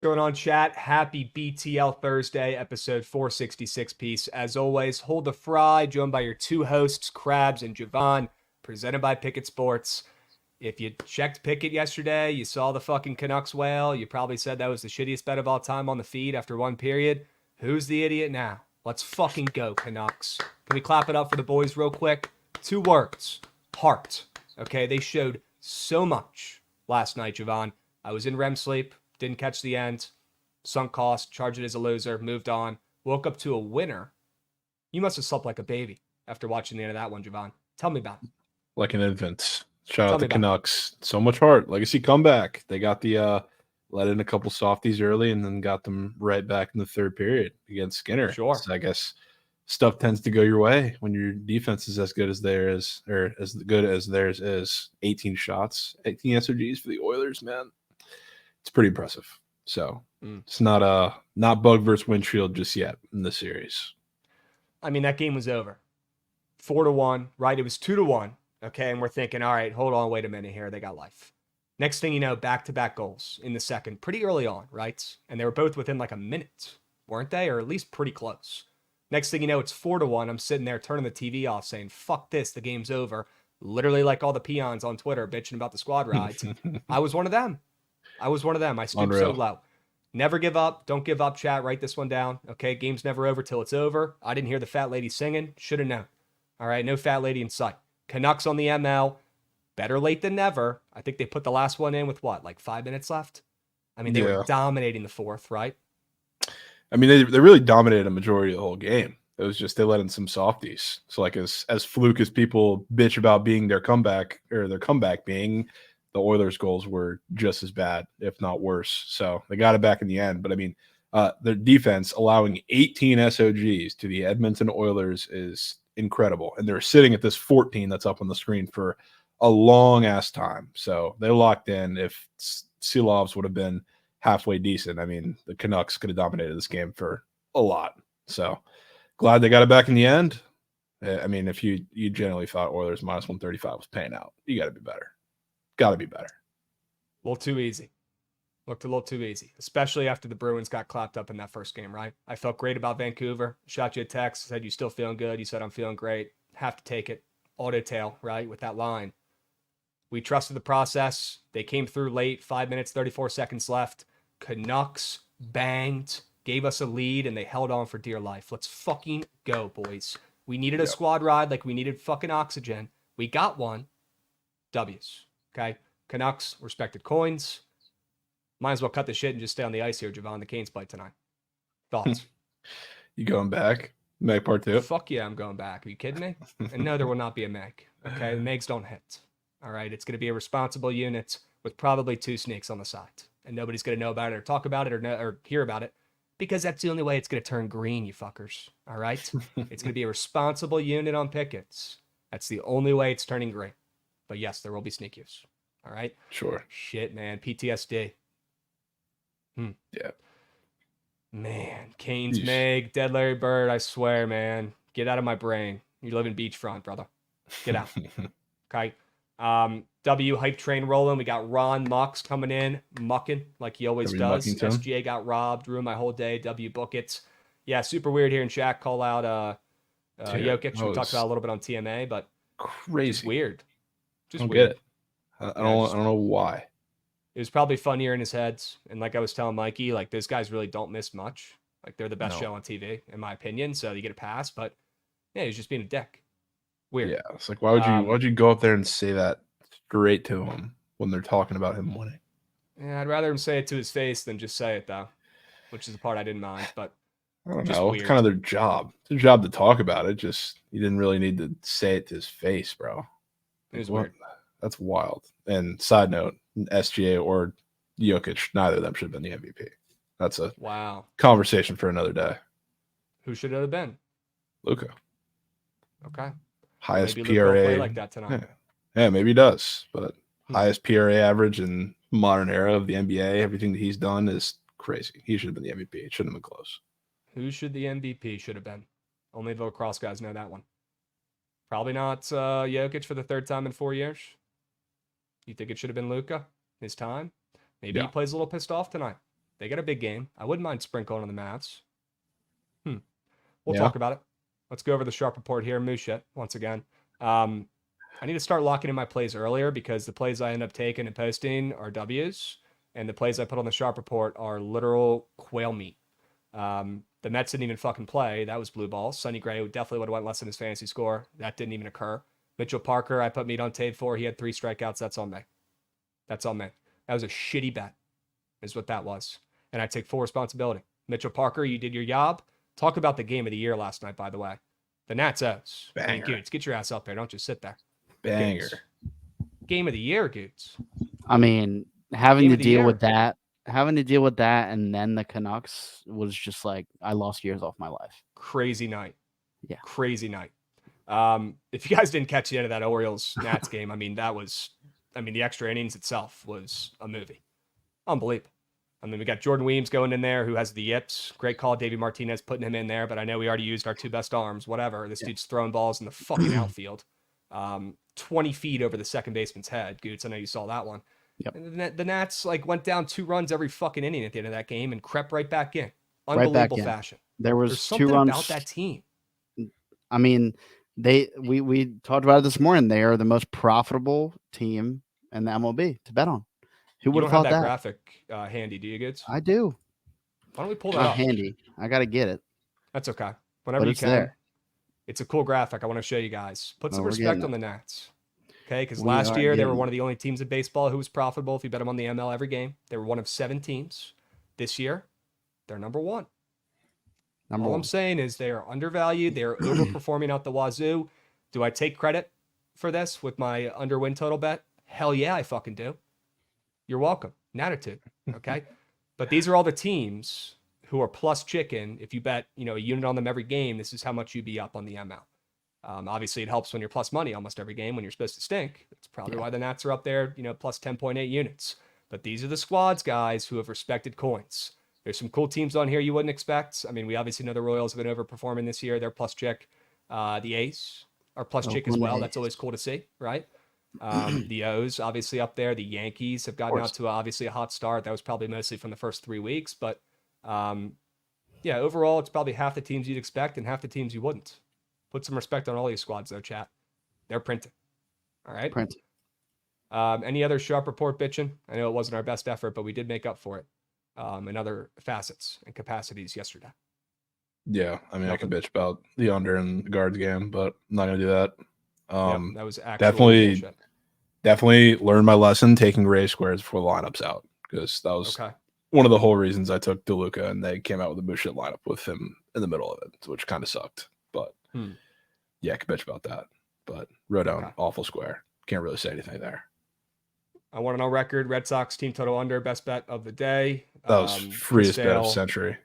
Going on, chat? Happy BTL Thursday, episode 466 piece. As always, hold the fry, joined by your two hosts, Krabs and Jovan, presented by Bookit Sports. If you checked Pickett yesterday, you saw the fucking Canucks whale, you probably said that was the shittiest bet of all time on the feed after one period. Who's the idiot now? Let's fucking go, Canucks. Can we clap it up for the boys real quick? Two words. Heart. Okay, they showed so much last night, Jovan. I was in REM sleep. Didn't catch the end. Sunk cost. Charged it as a loser. Moved on. Woke up to a winner. You must have slept like a baby after watching the end of that one, Jovan. Tell me about it. Like an infant. Shout Tell out me the about it. Canucks. So much heart. Legacy comeback. They got the let in a couple softies early and then got them right back in the third period against Skinner. Sure. So I guess stuff tends to go your way when your defense is as good as theirs, or as good as theirs is. 18 shots, 18 SOGs for the Oilers, man. It's pretty impressive. So it's not bug versus windshield just yet in the series. I mean, that game was over. 4-1, right? It was 2-1. Okay, and we're thinking, all right, hold on, wait a minute here. They got life. Next thing you know, back-to-back goals in the second, pretty early on, right? And they were both within like a minute, weren't they? Or at least pretty close. Next thing you know, it's 4-1. I'm sitting there turning the TV off saying, fuck this, the game's over. Literally like all the peons on Twitter bitching about the squad rides. I was one of them. I stooped so low. Never give up. Don't give up, chat. Write this one down. Okay, game's never over till it's over. I didn't hear the fat lady singing. Should have known. All right, no fat lady in sight. Canucks on the ML. Better late than never. I think they put the last one in with what, like 5 minutes left? I mean, they were dominating the fourth, right? I mean, they really dominated a majority of the whole game. It was just they let in some softies. So like as fluke as people bitch about being their comeback being, the Oilers goals were just as bad, if not worse. So they got it back in the end. But I mean, their defense allowing 18 SOGs to the Edmonton Oilers is incredible. And they're sitting at this 14 that's up on the screen for a long ass time. So they locked in. If Silovs would have been halfway decent, I mean, the Canucks could have dominated this game for a lot. So glad they got it back in the end. I mean, if you generally thought Oilers minus 135 was paying out, you got to be better. Got to be better. A little too easy. Looked a little too easy, especially after the Bruins got clapped up in that first game, right? I felt great about Vancouver. Shot you a text, said you still feeling good. You said I'm feeling great. Have to take it. Auto tail, right? With that line. We trusted the process. They came through late, 5 minutes, 34 seconds left. Canucks banged, gave us a lead, and they held on for dear life. Let's fucking go, boys. We needed a squad ride like we needed fucking oxygen. We got one. W's. Okay? Canucks, respected coins. Might as well cut the shit and just stay on the ice here, Jovan. The Canes play tonight. Thoughts? You going back? Meg part 2? Fuck yeah, I'm going back. Are you kidding me? And no, there will not be a Meg. Okay? The Megs don't hit. All right? It's going to be a responsible unit with probably 2 snakes on the side. And nobody's going to know about it or talk about it or hear about it because that's the only way it's going to turn green, you fuckers. All right? It's going to be a responsible unit on pickets. That's the only way it's turning green. But yes, there will be sneak use. All right? Sure. Shit, man. PTSD. Yeah. Man, Canes, Meg, Dead Larry Bird, I swear, man. Get out of my brain. You live in beachfront, brother. Get out. Okay. W hype train rolling. We got Ron Mucks coming in, mucking like he always does. SGA got robbed, ruined my whole day. W Bookit. Yeah, super weird here in Shaq. Call out Jokic. We talked about a little bit on TMA, but crazy. Just weird. Just weird. Get it. I don't know why. It was probably funnier in his heads. And like I was telling Mikey, like those guys really don't miss much. Like they're the best show on TV, in my opinion. So you get a pass, but yeah, he's just being a dick. Weird. Yeah, it's like why would you go up there and say that straight to him when they're talking about him winning? Yeah, I'd rather him say it to his face than just say it though, which is the part I didn't mind. But I don't know. It's kind of their job. It's their job to talk about it. Just you didn't really need to say it to his face, bro. It was weird. That's wild. And side note, SGA or Jokic, neither of them should have been the MVP. That's a conversation for another day. Who should it have been? Luka. Okay. Highest maybe PRA. Luka will play like that tonight. Yeah, maybe he does. But highest PRA average in modern era of the NBA. Everything that he's done is crazy. He should have been the MVP. It shouldn't have been close. Who should the MVP should have been? Only the lacrosse guys know that one. Probably not Jokic for the 3rd time in 4 years. You think it should have been Luka? His time? Maybe he plays a little pissed off tonight. They got a big game. I wouldn't mind sprinkling on the Mavs. We'll Yeah. talk about it. Let's go over the sharp report here. Moose shit once again. I need to start locking in my plays earlier because the plays I end up taking and posting are W's, and the plays I put on the sharp report are literal quail meat. The Mets didn't even fucking play. That was blue balls. Sonny Gray definitely would have went less than his fantasy score. That didn't even occur. Mitchell Parker, I put meat on tape for. He had 3 strikeouts. That's on me. That's on me. That was a shitty bet, is what that was. And I take full responsibility. Mitchell Parker, you did your job. Talk about the game of the year last night, by the way. The Nats O's. I mean, Banger. Goots, get your ass up there. Don't just sit there. Banger. Goots. Game of the year, Goots. I mean, having Game to of the deal year. with that, and then the Canucks was just like I lost years off my life. Crazy night. Yeah. Crazy night. If you guys didn't catch the end of that Orioles Nats game, I mean, the extra innings itself was a movie. Unbelievable. I mean, we got Jordan Weems going in there who has the yips. Great call, Davey Martinez putting him in there, but I know we already used our 2 best arms, whatever. This dude's throwing balls in the fucking outfield. 20 feet over the second baseman's head. Goots, I know you saw that one. Yep. And the Nats went down 2 runs every fucking inning at the end of that game and crept right back in. Right back Unbelievable in. fashion. There was There's 2 something runs about that team. I mean, we talked about it this morning. They are the most profitable team in the MLB to bet on. Who You would don't have have thought that that? graphic handy, do you, Goots? I do. Why don't we pull that Not up? handy. I got to get it. That's okay. Whenever But you it's can. there. It's a cool graphic. I want to show you guys. Put some we're respect getting on the Nats. Okay, because We last are year they were getting one of the only teams in baseball who was profitable if you bet them on the ML every game. They were one of 7 teams. This year, they're number 1. Number All 1. I'm saying is they are undervalued. They are overperforming out the wazoo. Do I take credit for this with my under win total bet? Hell yeah, I fucking do. You're welcome. An attitude. Okay. But these are all the teams who are plus chicken. If you bet, a unit on them every game, this is how much you'd be up on the ML. Obviously, it helps when you're plus money almost every game when you're supposed to stink. That's probably why the Nats are up there, plus 10.8 units. But these are the squads, guys, who have respected coins. There's some cool teams on here you wouldn't expect. I mean, we obviously know the Royals have been overperforming this year. They're plus chick. The A's are plus chick as Oakland well. A's. That's always cool to see, right? The O's obviously up there. The Yankees have gotten out to obviously a hot start. That was probably mostly from the first 3 weeks. But overall, it's probably half the teams you'd expect and half the teams you wouldn't. Put some respect on all these squads, though, chat. They're printing. All right? Print. Any other sharp report bitching? I know it wasn't our best effort, but we did make up for it in other facets and capacities yesterday. Yeah, I mean, I can bitch about the under and the guards game, but I'm not gonna do that. That was actually bullshit. Definitely learned my lesson taking Ray squares before the lineup's out, because that was one of the whole reasons I took DeLuca, and they came out with a bullshit lineup with him in the middle of it, which kind of sucked. But yeah, I can bitch about that. But wrote down awful square. Can't really say anything there. I want it on record. Red Sox team total under, best bet of the day. That was freest bet of the century.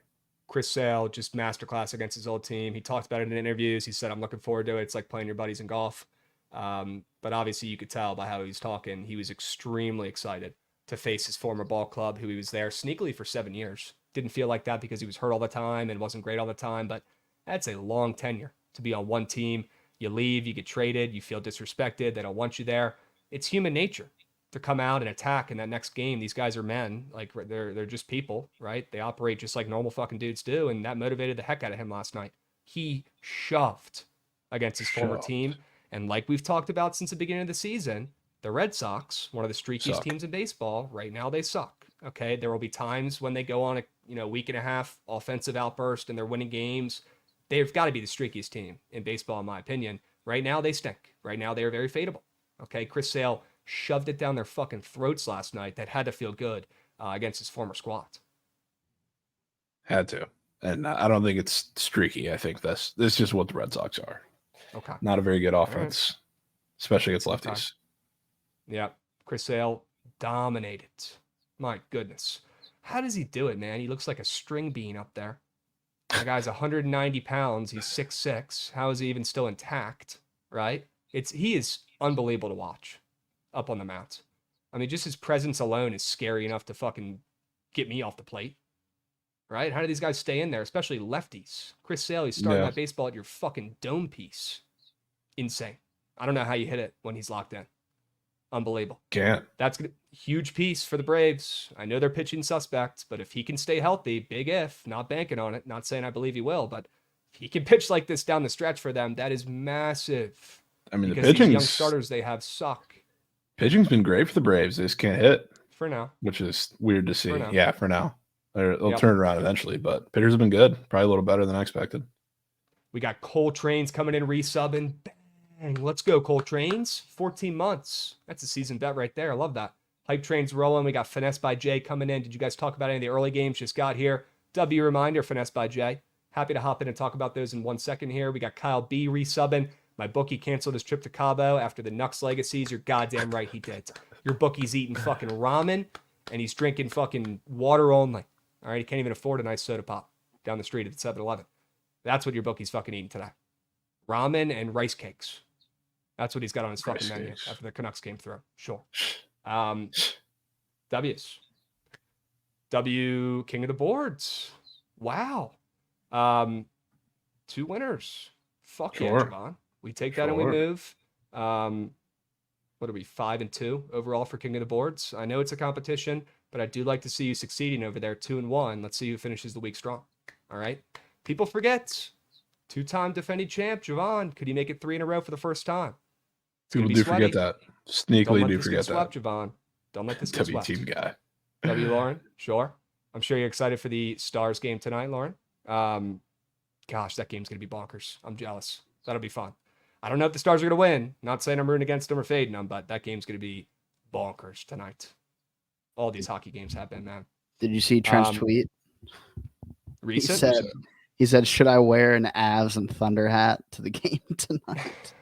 Chris Sale, just masterclass against his old team. He talked about it in interviews. He said, I'm looking forward to it. It's like playing your buddies in golf. But obviously you could tell by how he was talking, he was extremely excited to face his former ball club, who he was there sneakily for 7 years. Didn't feel like that because he was hurt all the time and wasn't great all the time, but that's a long tenure to be on one team. You leave, you get traded, you feel disrespected, they don't want you there. It's human nature to come out and attack in that next game. These guys are men, like they're just people, right? They operate just like normal fucking dudes do, and that motivated the heck out of him last night. He shoved against his former team, and like we've talked about since the beginning of the season, the Red Sox, one of the streakiest teams in baseball, right now they suck. Okay, there will be times when they go on a week and a half offensive outburst and they're winning games. They've got to be the streakiest team in baseball, in my opinion. Right now they stink. Right now they are very fadeable. Okay, Chris Sale shoved it down their fucking throats last night. That had to feel good against his former squad. Had to. And I don't think it's streaky. I think this is just what the Red Sox are. Okay. Not a very good offense, especially against lefties. Okay. Yeah. Chris Sale dominated. My goodness. How does he do it, man? He looks like a string bean up there. The guy's 190 pounds. He's 6'6". How is he even still intact? Right? He is unbelievable to watch up on the mound. I mean, just his presence alone is scary enough to fucking get me off the plate. Right? How do these guys stay in there, especially lefties? Chris Sale, he's starting that baseball at your fucking dome piece. Insane. I don't know how you hit it when he's locked in. Unbelievable. Can't. That's a huge piece for the Braves. I know they're pitching suspects, but if he can stay healthy, big if, not banking on it, not saying I believe he will, but if he can pitch like this down the stretch for them, that is massive. I mean, because these young starters they have suck. Pitching's been great for the Braves. They just can't hit. For now. Which is weird to see. For now. Yeah, for now. They'll turn it around eventually, but pitchers have been good. Probably a little better than I expected. We got Coltrane's coming in, resubbing. Bang. Let's go, Coltrane's. 14 months. That's a season bet right there. I love that. Hype Train's rolling. We got Finesse by Jay coming in. Did you guys talk about any of the early games? Just got here. W reminder, Finesse by Jay. Happy to hop in and talk about those in 1 second here. We got Kyle B resubbing. My bookie canceled his trip to Cabo after the Nux legacies. You're goddamn right he did. Your bookie's eating fucking ramen, and he's drinking fucking water only. All right, he can't even afford a nice soda pop down the street at the 7-Eleven. That's what your bookie's fucking eating today. Ramen and rice cakes. That's what he's got on his fucking menu after the Canucks came through. Sure. W's. W, king of the boards. Wow. 2 winners. Fuck yeah, Jovan. We take that and we move. What are we, 5 and 2 overall for king of the boards? I know it's a competition, but I do like to see you succeeding over there, 2 and 1. Let's see who finishes the week strong. All right. People forget. 2-time defending champ, Jovan. Could he make it 3 in a row for the first time? People do forget that. Sneakily do forget that. Swept, Jovan. Don't let this get W swept. team guy. W, Lauren. Sure. I'm sure you're excited for the Stars game tonight, Lauren. Gosh, that game's going to be bonkers. I'm jealous. That'll be fun. I don't know if the Stars are going to win. Not saying I'm rooting against them or fading them, but that game's going to be bonkers tonight. All these hockey games have been, man. Did you see Trent's tweet? Recent? He said, should I wear an Avs and Thunder hat to the game tonight?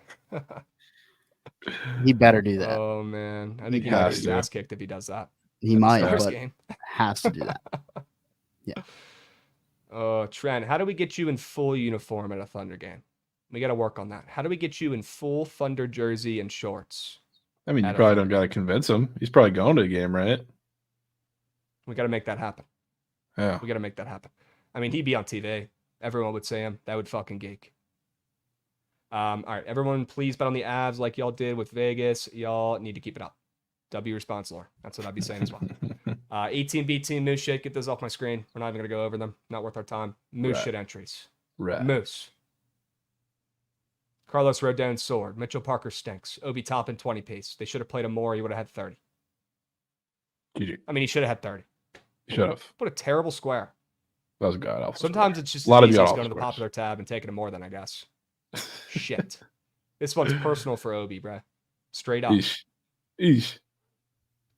He better do that. Oh, man. I think he might get his ass kicked if he does that. He might, but has to do that. Yeah. Oh, Trent, how do we get you in full uniform at a Thunder game? We got to work on that. How do we get you in full Thunder jersey and shorts? I mean, you probably don't got to convince him. He's probably going to the game, right? We got to make that happen. Yeah. We got to make that happen. I mean, he'd be on TV. Everyone would say him. That would fucking geek. All right, everyone, please bet on the Avs like y'all did with Vegas. Y'all need to keep it up. W response, Lore. That's what I'd be saying as well. 18 B team Moose shit. Get those off my screen. We're not even going to go over them. Not worth our time. Moose shit entries. Moose. Carlos Rodon sword. Mitchell Parker stinks. Obi Toppin 20 piece. They should have played him more. He would have had 30. GG. I mean, he should have had 30. Should have. What a terrible square. That was a god awful. Sometimes it's just a lot of easier to go to the popular tab and take it to more than, I guess. Shit. This one's personal for Obi, bro. Straight up. Eesh.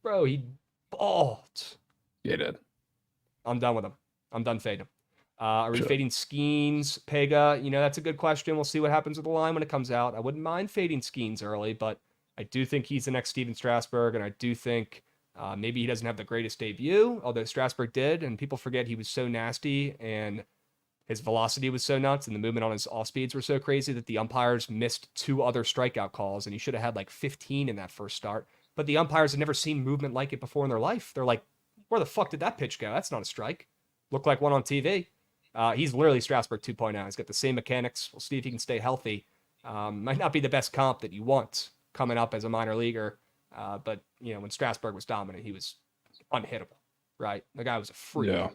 Bro, he balled. Yeah, he did. I'm done with him. I'm done fading him. Are we fading Skeens, Pega? You know, that's a good question. We'll see what happens with the line when it comes out. I wouldn't mind fading Skeens early, but I do think he's the next Steven Strasburg, and I do think maybe he doesn't have the greatest debut, although Strasburg did, and people forget he was so nasty, and his velocity was so nuts, and the movement on his off speeds were so crazy that the umpires missed 2 other strikeout calls, and he should have had like 15 in that first start. But the umpires had never seen movement like it before in their life. They're like, where the fuck did that pitch go? That's not a strike. Looked like one on TV. He's literally Strasburg 2.0. He's got the same mechanics. We'll see if he can stay healthy. Might not be the best comp that you want coming up as a minor leaguer. But, you know, when Strasburg was dominant, he was unhittable, right? The guy was a freak.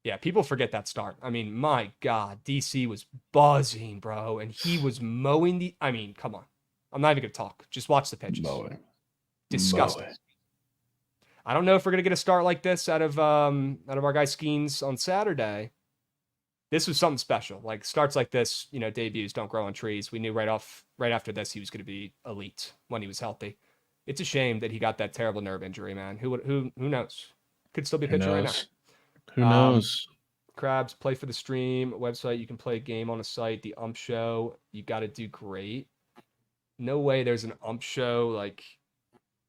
Yeah, people forget that start. I mean, my God, DC was buzzing, bro. And he was mowing the... I mean, come on. I'm not even going to talk. Just watch the pitches. Disgusting. I don't know if we're going to get a start like this out of our guy Skeens on Saturday. This was something special. Like, starts like this, you know, debuts don't grow on trees. We knew right after this he was going to be elite when he was healthy. It's a shame that he got that terrible nerve injury, man. Who knows? Could still be pitching right now. Who knows? Krabs, play for the stream website. You can play a game on a site. The ump show, you got to do great. No way there's an ump show like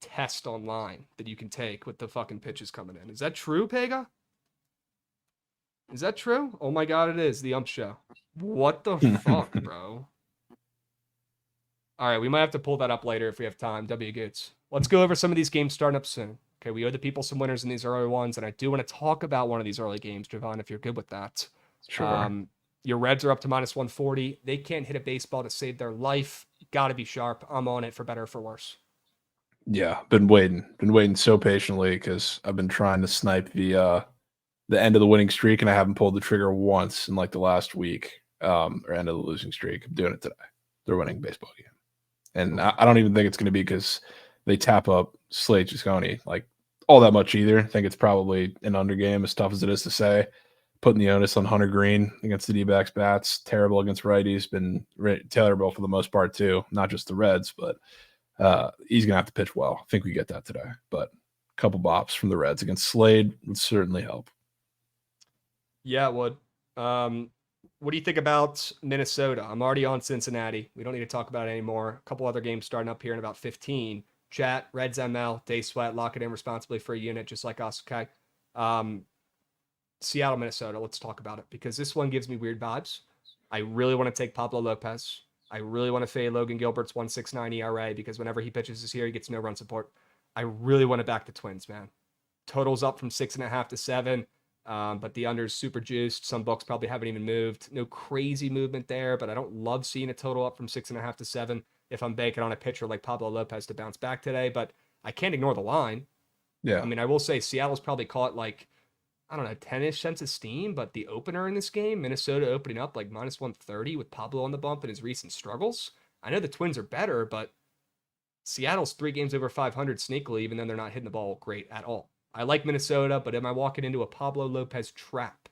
test online that you can take with the fucking pitches coming in. Is that true, Pega? Is that true? Oh my God, it is. The ump show. What the fuck, bro? All right, we might have to pull that up later if we have time. W Goots. Let's go over some of these games starting up soon. Okay, we owe the people some winners in these early ones, and I do want to talk about one of these early games, Jovan, if you're good with that. Sure. Your Reds are up to minus 140. They can't hit a baseball to save their life. Got to be sharp. I'm on it for better or for worse. Yeah, been waiting so patiently because I've been trying to snipe the end of the winning streak, and I haven't pulled the trigger once in like the last week, or end of the losing streak. I'm doing it today. They're winning baseball game, and I don't even think it's going to be because they tap up Slade Gisconi like all that much either. I think it's probably an under game, as tough as it is to say. Putting the onus on Hunter Green against the D-backs bats, terrible against righties, been terrible for the most part too, not just the Reds, but he's gonna have to pitch well. I think we get that today, but a couple bops from the Reds against Slade would certainly help. Yeah, it would. What do you think about Minnesota? I'm already on Cincinnati. We don't need to talk about it anymore. A couple other games starting up here in about 15. Chat, Reds ML, Day Sweat, lock it in responsibly for a unit just like us, okay? Seattle, Minnesota, let's talk about it because this one gives me weird vibes. I really want to take Pablo Lopez. I really want to fade Logan Gilbert's 1.69 ERA because whenever he pitches this year, he gets no run support. I really want to back the Twins, man. Total's up from 6.5 to 7. But the under's super juiced. Some books probably haven't even moved. No crazy movement there, but I don't love seeing a total up from 6.5 to 7 if I'm banking on a pitcher like Pablo Lopez to bounce back today. But I can't ignore the line. Yeah, I mean, I will say Seattle's probably caught like, I don't know, 10-ish cents of steam, but the opener in this game, Minnesota opening up like minus 130 with Pablo on the bump and his recent struggles. I know the Twins are better, but Seattle's 3 games over 500 sneakily, even though they're not hitting the ball great at all. I like Minnesota, but am I walking into a Pablo Lopez trap?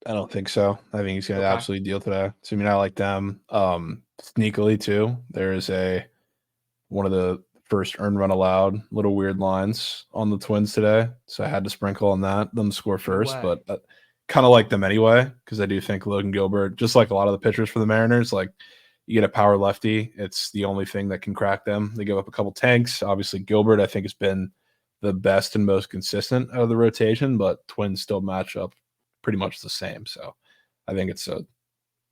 I don't think so. I think he's gonna Okay. absolutely deal today. So I mean, I like them. Sneakily too. There is one of the first earned run allowed little weird lines on the Twins today, so I had to sprinkle on that. Them to score first, way. but kind of like them anyway because I do think Logan Gilbert, just like a lot of the pitchers for the Mariners, like you get a power lefty, it's the only thing that can crack them. They give up a couple tanks. Obviously, Gilbert I think has been the best and most consistent out of the rotation, but Twins still match up pretty much the same. So I think it's a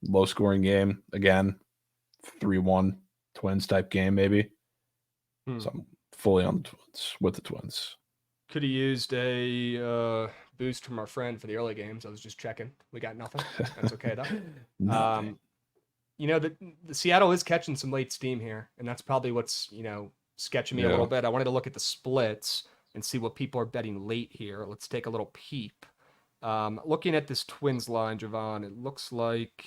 low scoring game again, 3-1 Twins type game maybe. So I'm fully on the Twins with the Twins. Could have used a boost from our friend for the early games. I was just checking. We got nothing. That's okay though. Nothing. You know, the Seattle is catching some late steam here, and that's probably what's, sketching me a little bit. I wanted to look at the splits and see what people are betting late here. Let's take a little peep. Looking at this Twins line, Jovan, it looks like,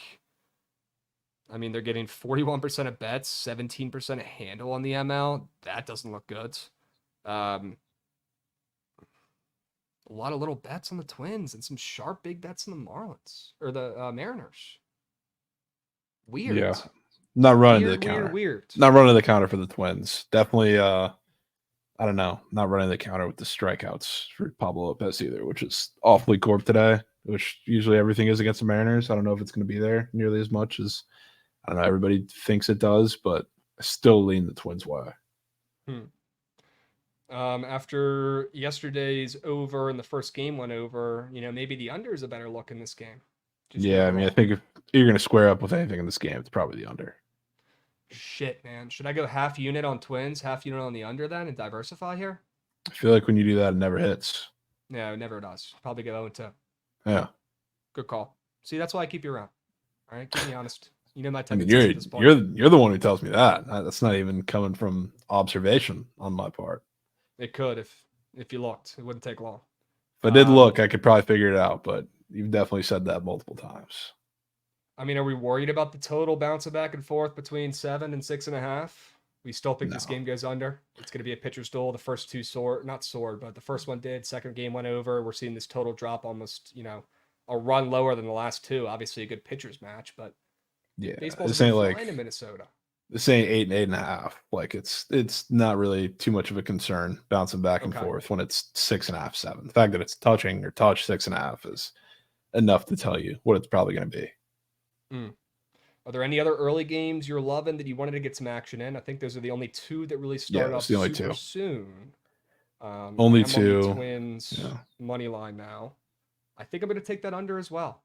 I mean, they're getting 41% of bets, 17% of handle on the ML. That doesn't look good. A lot of little bets on the Twins and some sharp big bets on the Marlins or the Mariners. Weird. Yeah. Not running to the Weird, counter. weird. Not running to the counter for the Twins. Definitely I don't know, not running the counter with the strikeouts for Pablo Lopez either, which is awfully corp today, which usually everything is against the Mariners. I don't know if it's going to be there nearly as much as, I don't know, everybody thinks it does, but I still lean the Twins way. After yesterday's over and the first game went over, maybe the under is a better look in this game. Yeah, I mean, I think if you're going to square up with anything in this game, it's probably the under. Shit, man. Should I go half unit on Twins, half unit on the under then and diversify here? I feel like when you do that, it never hits. No, it never does. Probably go 0-2. Yeah. Good call. See, that's why I keep you around. All right, keep me honest. You know my I mean, tendencies at this point. you're the one who tells me that. That's not even coming from observation on my part. It could if you looked. It wouldn't take long. If I did look, I could probably figure it out, but you've definitely said that multiple times. I mean, are we worried about the total bouncing back and forth between 7 and 6.5? We still think this game goes under. It's going to be a pitcher's duel. The first two not soared, but the first one did. Second game went over. We're seeing this total drop almost, a run lower than the last two. Obviously, a good pitcher's match, but yeah, baseball's been fine in Minnesota. This ain't 8 and 8.5. Like it's not really too much of a concern bouncing back and forth when it's 6.5, 7. The fact that it's touching or touch 6.5 is enough to tell you what it's probably going to be. Are there any other early games you're loving that you wanted to get some action in? I think those are the only two that really start off super soon. Only two. Twins money line now. I think I'm going to take that under as well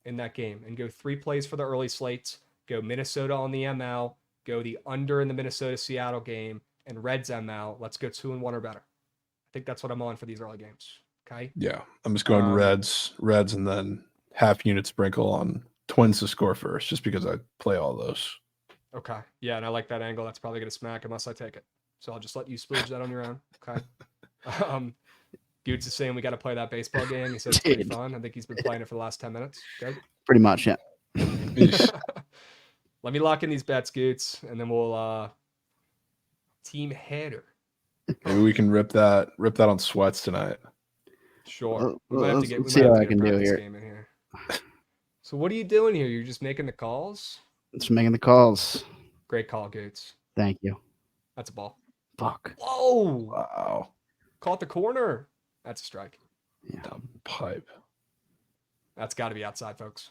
in that game and go 3 plays for the early slates. Go Minnesota on the ML. Go the under in the Minnesota-Seattle game and Reds ML. Let's go 2-1 or better. I think that's what I'm on for these early games. Okay. Yeah, I'm just going Reds, and then half unit sprinkle on Twins to score first, just because I play all those. Okay. Yeah, and I like that angle. That's probably going to smack unless I take it. So I'll just let you splurge that on your own. Okay. Goots is saying we got to play that baseball game. He said it's pretty Dude. fun. I think he's been playing it for the last 10 minutes. Go. Pretty much, yeah. Let me lock in these bets, Goots, and then we'll team header. Maybe we can rip that on sweats tonight. Sure. We might have to get Let's see what I can do here. game in here. So what are you doing here? You're just making the calls? Just making the calls. Great call, Goots. Thank you. That's a ball. Fuck. Whoa! Wow. Caught the corner. That's a strike. Yeah. Dumb pipe. That's got to be outside, folks.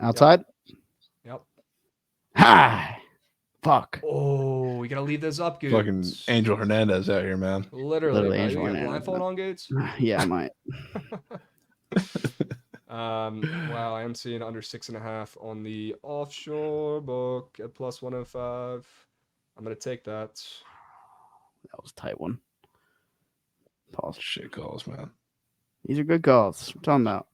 Outside? Yep. Hi. Fuck. Oh, we got to leave this up, Goots. Fucking Angel Hernandez out here, man. Literally Literally bro. Angel You got a Hernandez, blindfold man. on, Goots? Yeah, I might. Wow, I am seeing under 6.5 on the offshore book at plus 105. I'm going to take that. That was a tight one. Pause. Shit calls, man. These are good calls. What I'm talking about.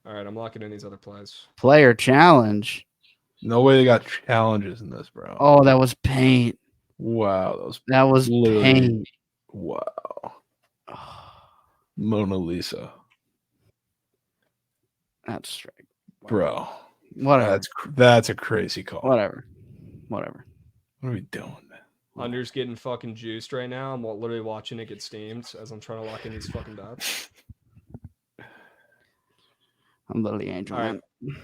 All right, I'm locking in these other plays. Player challenge. No way they got challenges in this, bro. Oh, that was paint. Wow, That was literally- paint. wow. Mona Lisa, That's straight. bro. Whatever. That's a crazy call. Whatever. What are we doing, man? Under's getting fucking juiced right now. I'm literally watching it get steamed as I'm trying to lock in these fucking bets. I'm literally Angel, All man. We're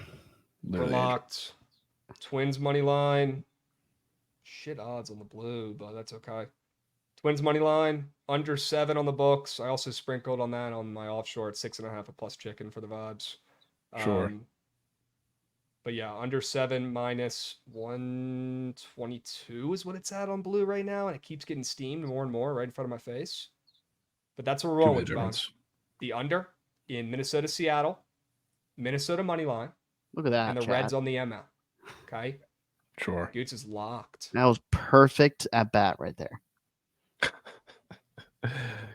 Literally. locked. Twins money line. Shit odds on the blue, but that's okay. Twins money line. Under 7 on the books. I also sprinkled on that on my offshore at 6.5 a plus chicken for the vibes. Sure. But yeah, under 7 minus 122 is what it's at on blue right now, and it keeps getting steamed more and more right in front of my face. But that's what we're Could rolling be a with, John. difference. The under in Minnesota, Seattle, Minnesota money line, Look at that. and the Chad. Reds on the ML. Okay, Sure. Goots is locked. That was perfect at bat right there.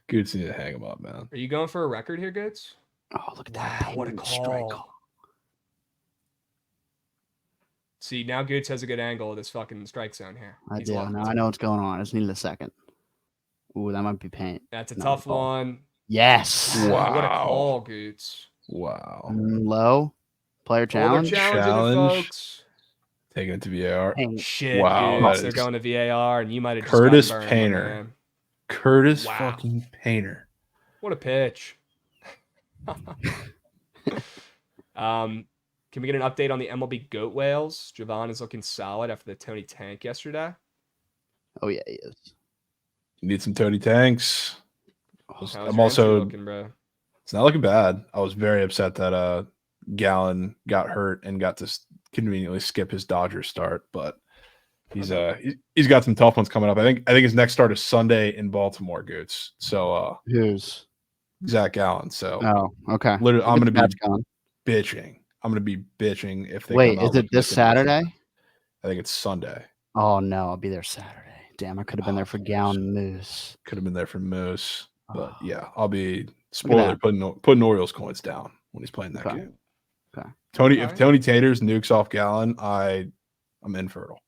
Goots need to hang him up, man. Are you going for a record here, Goots? Oh, look at that. Wow, what a paint strike call. See, now Goots has a good angle of this fucking strike zone here. I He's do. locked. Now I know what's going on. I just needed a second. Ooh, that might be paint. That's a No, tough call. one. Yes. Wow. What a call, Goots. Wow. Low. Player Oh, they're challenge. challenging Challenge. it, folks. Taking it to VAR. Paint. Shit, Wow, Goots. that They're is- going to VAR, and you might have just Curtis gotten burned, Painter. my man. Curtis Wow. fucking Painter. What a pitch. Can we get an update on the MLB goat whales? Jovan is looking solid after the Tony tank yesterday. Oh, yeah, he is. You need some Tony Tanks. How's I'm your entry also looking, bro? It's not looking bad. I was very upset that Gallen got hurt and got to conveniently skip his Dodgers start, but he's got some tough ones coming up. I think his next start is Sunday in Baltimore, Goots. So Who's? Zach Gallen. So Oh, okay. literally, I'm Look gonna at be the match going. bitching. I'm gonna be bitching if they Wait, come out is it looking this like they did. Saturday? I think it's Sunday. Oh, no. I'll be there Saturday. Damn, I could have been Oh, there for of Gown Moose. Could have been there for Moose, but Oh. yeah, I'll be that. spoiler putting Orioles coins down when he's playing that Okay. game. Okay. Tony, Alright. if Tony Taters nukes off Gallen, I'm infertile.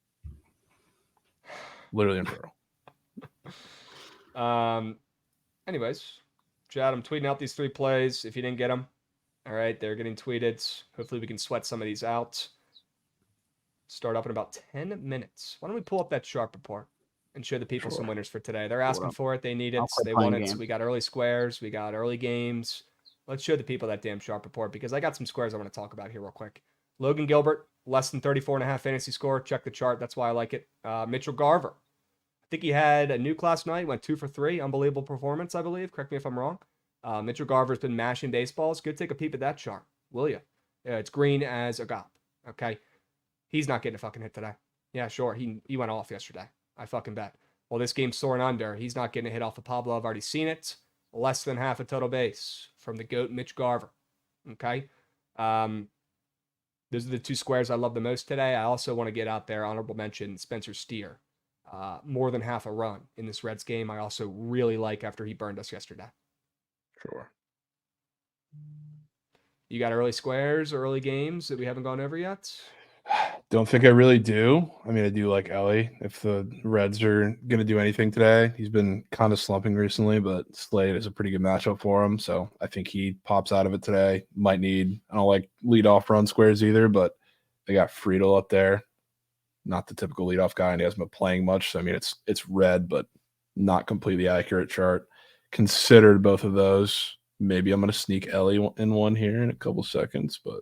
Literally infertile. Anyways, Chad, I'm tweeting out these 3 plays. If you didn't get them, all right, they're getting tweeted. Hopefully we can sweat some of these out. Start up in about 10 minutes. Why don't we pull up that sharp report and show the people some Sure. winners for today? They're asking up. for it. They need it. I'll quit They playing want it. games. We got early squares. We got early games. Let's show the people that damn sharp report because I got some squares I want to talk about here real quick. Logan Gilbert, less than 34.5 fantasy score. Check the chart. That's why I like it. Mitchell Garver. I think he had a nuke last night. Went 2 for 3. Unbelievable performance, I believe. Correct me if I'm wrong. Mitchell Garver's been mashing baseballs. Go take a peep at that chart, will you? It's green as a gop. Okay. He's not getting a fucking hit today. Yeah, sure. He went off yesterday. I fucking bet. Well, this game's soaring under. He's not getting a hit off of Pablo. I've already seen it. Less than half a total base from the GOAT, Mitch Garver. Okay. Those are the 2 squares I love the most today. I also want to get out there, honorable mention, Spencer Steer. More than half a run in this Reds game. I also really like after he burned us yesterday. Sure. You got early squares or early games that we haven't gone over yet? Don't think I really do. I mean, I do like Ellie. If the Reds are going to do anything today, he's been kind of slumping recently, but Slade is a pretty good matchup for him. So I think he pops out of it today. Might need, I don't like leadoff run squares either, but they got Friedel up there. Not the typical leadoff guy, and he hasn't been playing much. So, I mean, it's red, but not completely accurate chart. Considered both of those. Maybe I'm going to sneak Ellie in one here in a couple seconds, but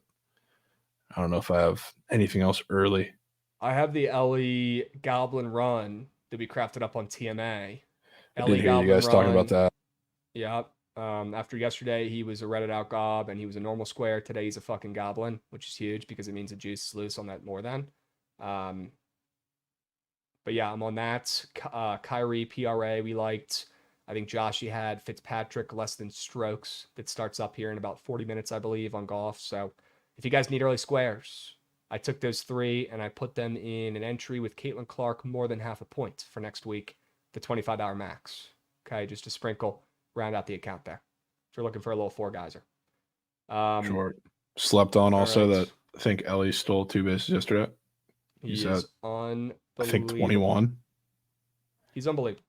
I don't know if I have anything else early. I have the Ellie Goblin run that we crafted up on TMA. I Ellie did hear you Goblin guys talking about run. that. Yep. After yesterday, he was a Reddit out gob and he was a normal square. Today, he's a fucking goblin, which is huge because it means the juice is loose on that more than. But yeah, I'm on that. Kyrie, PRA, we liked. I think Joshy had Fitzpatrick less than strokes that starts up here in about 40 minutes, I believe, on golf. So if you guys need early squares, I took those 3 and I put them in an entry with Caitlin Clark more than half a point for next week, the 25-hour max. Okay, just to sprinkle, round out the account there. If you're looking for a little 4-geyser. Sure. Slept on also right. that I think Ellie stole 2 bases yesterday. He said, is unbelievable. I think 21. He's unbelievable.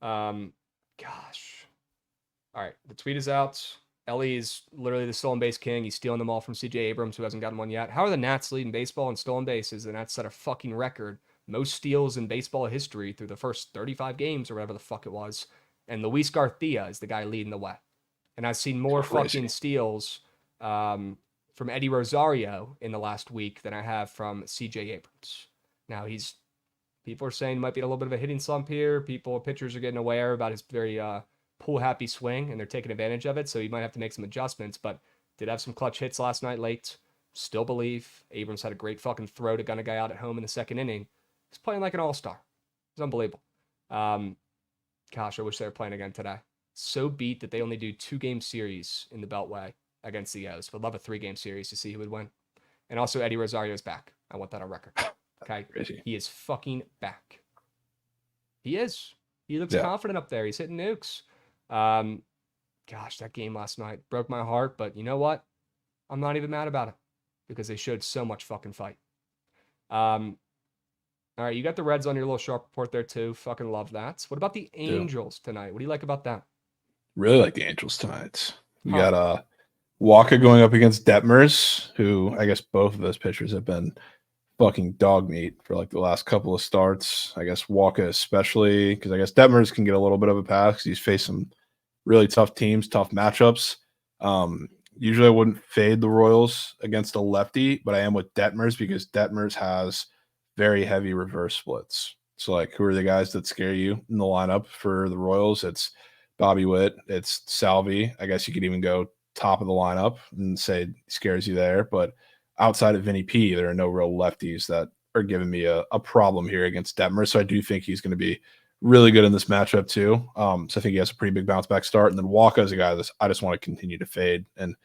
Gosh. All right, the tweet is out. Ellie is literally the stolen base king. He's stealing them all from CJ Abrams, who hasn't gotten one yet. How are the Nats leading baseball in stolen bases? The Nats set a fucking record. Most steals in baseball history through the first 35 games or whatever the fuck it was. And Luis Garcia is the guy leading the way. And I've seen more fucking steals from Eddie Rosario in the last week than I have from CJ Abrams. Now, people are saying he might be in a little bit of a hitting slump here. Pitchers are getting aware about his very pool happy swing and they're taking advantage of it. So he might have to make some adjustments, but did have some clutch hits last night late. Still believe Abrams had a great fucking throw to gun a guy out at home in the second inning. He's playing like an all-star. It's unbelievable. Gosh, I wish they were playing again today. So beat that they only do 2-game series in the Beltway against the O's. Would love a 3-game series to see who would win. And also Eddie Rosario is back. I want that on record. Okay. Crazy. He is fucking back. He is. He looks confident up there. He's hitting nukes. Gosh, that game last night broke my heart, but you know what? I'm not even mad about it because they showed so much fucking fight. All right, you got the Reds on your little sharp report there too. Fucking love that. What about the Angels tonight? What do you like about that? Really like the Angels tonight. You got Walker going up against Detmers, who I guess both of those pitchers have been fucking dog meat for like the last couple of starts. I guess Walker especially, because I guess Detmers can get a little bit of a pass because he's faced some really tough teams, tough matchups. Usually I wouldn't fade the Royals against a lefty, but I am with Detmers because Detmers has very heavy reverse splits. So like, who are the guys that scare you in the lineup for the Royals? It's Bobby Witt, it's Salvi. I guess you could even go top of the lineup and say scares you there. But outside of Vinny P, there are no real lefties that are giving me a problem here against Detmer. So I do think he's going to be really good in this matchup too. So I think he has a pretty big bounce back start. And then Walker is a guy that I just want to continue to fade. And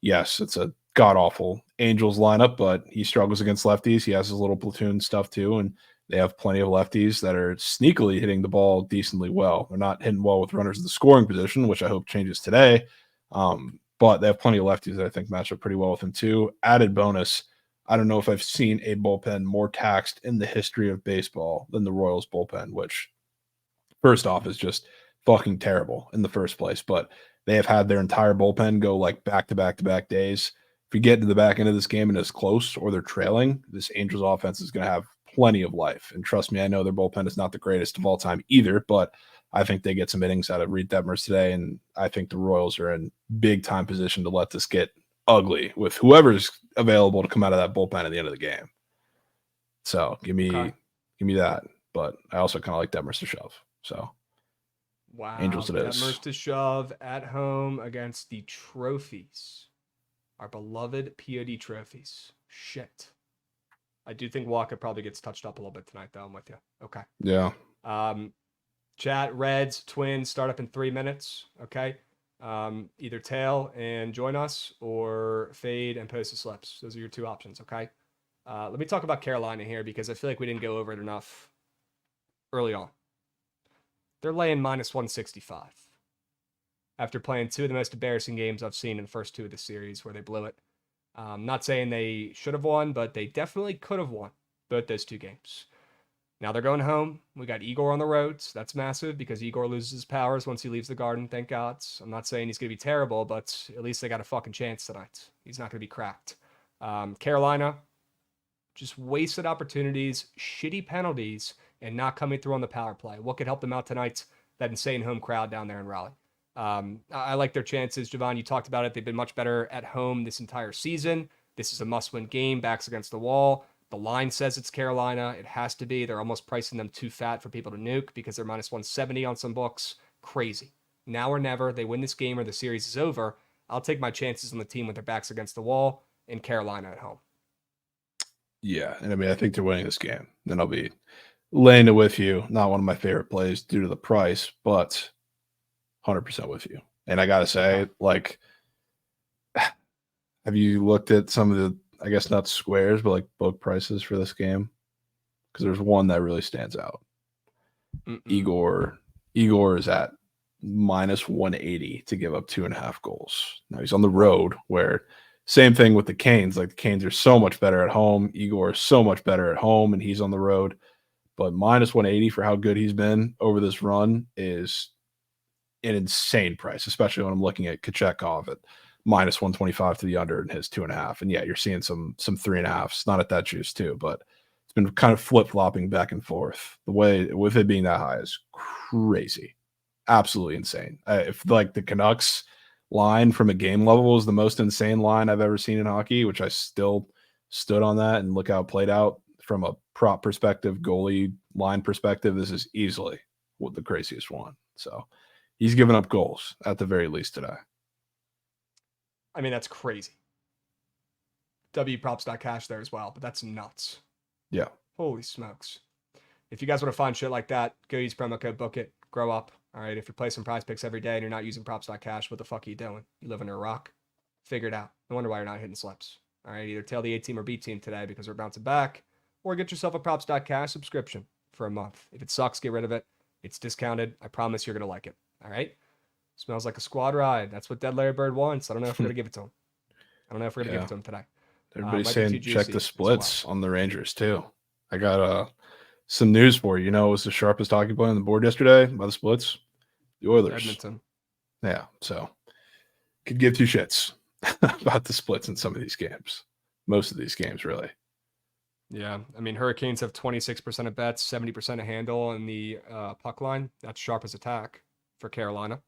yes, it's a god awful Angels lineup, but he struggles against lefties. He has his little platoon stuff too, and they have plenty of lefties that are sneakily hitting the ball decently well. They're not hitting well with runners in the scoring position, which I hope changes today. But they have plenty of lefties that I think match up pretty well with him too. Added bonus, I don't know if I've seen a bullpen more taxed in the history of baseball than the Royals bullpen, which first off is just fucking terrible in the first place. But they have had their entire bullpen go like back to back to back days. If you get to the back end of this game and it's close or they're trailing, this Angels offense is going to have plenty of life. And trust me, I know their bullpen is not the greatest of all time either, but I think they get some innings out of Reed Detmers today. And I think the Royals are in big time position to let this get ugly with whoever's available to come out of that bullpen at the end of the game. So give me that. But I also kind of like Detmers to shove. So wow, Angels it is. Detmers to shove at home against the trophies. Our beloved POD trophies. Shit. I do think Walker probably gets touched up a little bit tonight, though. I'm with you. Okay. Yeah. Chat, Reds, Twins, start up in 3 minutes. Okay. Either tail and join us or fade and post the slips. Those are your 2 options. Okay. Let me talk about Carolina here because I feel like we didn't go over it enough early on. They're laying minus 165 after playing 2 of the most embarrassing games I've seen in the first 2 of the series where they blew it. Not saying they should have won, but they definitely could have won both those 2 games. Now they're going home. We got Igor on the road. So that's massive because Igor loses his powers once he leaves the Garden, thank God. So I'm not saying he's going to be terrible, but at least they got a fucking chance tonight. He's not going to be cracked. Carolina, just wasted opportunities, shitty penalties, and not coming through on the power play. What could help them out tonight? That insane home crowd down there in Raleigh. I like their chances. Jovan, you talked about it. They've been much better at home this entire season. This is a must-win game, backs against the wall. The line says it's Carolina. It has to be. They're almost pricing them too fat for people to nuke because they're minus 170 on some books. Crazy. Now or never. They win this game or the series is over. I'll take my chances on the team with their backs against the wall in Carolina at home. Yeah, and I mean, I think they're winning this game. Then I'll be laying it with you. Not one of my favorite plays due to the price, but 100% with you. And I got to say, like, have you looked at some of the, I guess not squares, but like book prices for this game? Because there's one that really stands out. Igor is at minus 180 to give up 2.5 goals. Now he's on the road where same thing with the Canes. Like the Canes are so much better at home. Igor is so much better at home and he's on the road. But minus 180 for how good he's been over this run is an insane price, especially when I'm looking at Kochetkov at minus 125 to the under and his 2.5. And yeah, you're seeing some 3.5s, not at that juice too, but it's been kind of flip-flopping back and forth. The way with it being that high is crazy, absolutely insane. If like the Canucks line from a game level is the most insane line I've ever seen in hockey, which I still stood on that and look how it played out from a prop perspective, goalie line perspective, this is easily the craziest one. So he's given up goals at the very least today. I mean, that's crazy. Wprops.cash there as well, but that's nuts. Yeah. Holy smokes. If you guys want to find shit like that, go use promo code Bookit. Grow up. All right. If you're placing prize picks every day and you're not using props.cash, what the fuck are you doing? You live under a rock? Figure it out. No wonder why you're not hitting slips. All right. Either tail the A team or B team today because we're bouncing back, or get yourself a props.cash subscription for a month. If it sucks, get rid of it. It's discounted. I promise you're going to like it. All right. Smells like a squad ride. That's what Dead Larry Bird wants. I don't know if we're going to give it to him. I don't know if we're going to give it to him today. Everybody's saying check the splits on the Rangers too. I got some news for you. You know, it was the sharpest hockey play on the board yesterday by the splits. The Oilers. Edmonton. Yeah, so could give 2 shits about the splits in some of these games. Most of these games, really. Yeah, I mean, Hurricanes have 26% of bets, 70% of handle in the puck line. That's sharp as attack for Carolina.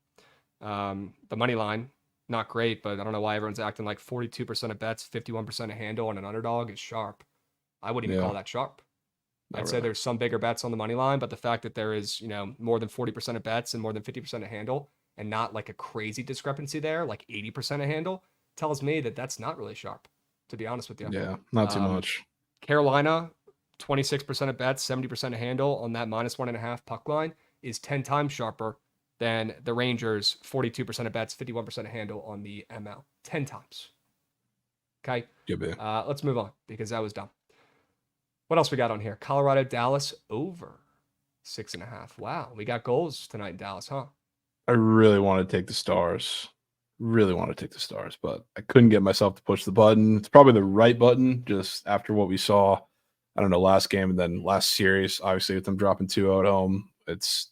The money line, not great, but I don't know why everyone's acting like 42% of bets, 51% of handle on an underdog is sharp. I wouldn't even call that sharp. I'd say there's some bigger bets on the money line, but the fact that there is, more than 40% of bets and more than 50% of handle and not like a crazy discrepancy there, like 80% of handle, tells me that that's not really sharp, to be honest with you. Yeah, not too much. Carolina, 26% of bets, 70% of handle on that minus 1.5 puck line is 10 times sharper than the Rangers, 42% of bets, 51% of handle on the ML. 10 times. Okay? Let's move on because that was dumb. What else we got on here? Colorado, Dallas, over 6.5. Wow, we got goals tonight in Dallas, huh? I really want to take the Stars. But I couldn't get myself to push the button. It's probably the right button just after what we saw, I don't know, last game and then last series. Obviously, with them dropping 2-0 at home, it's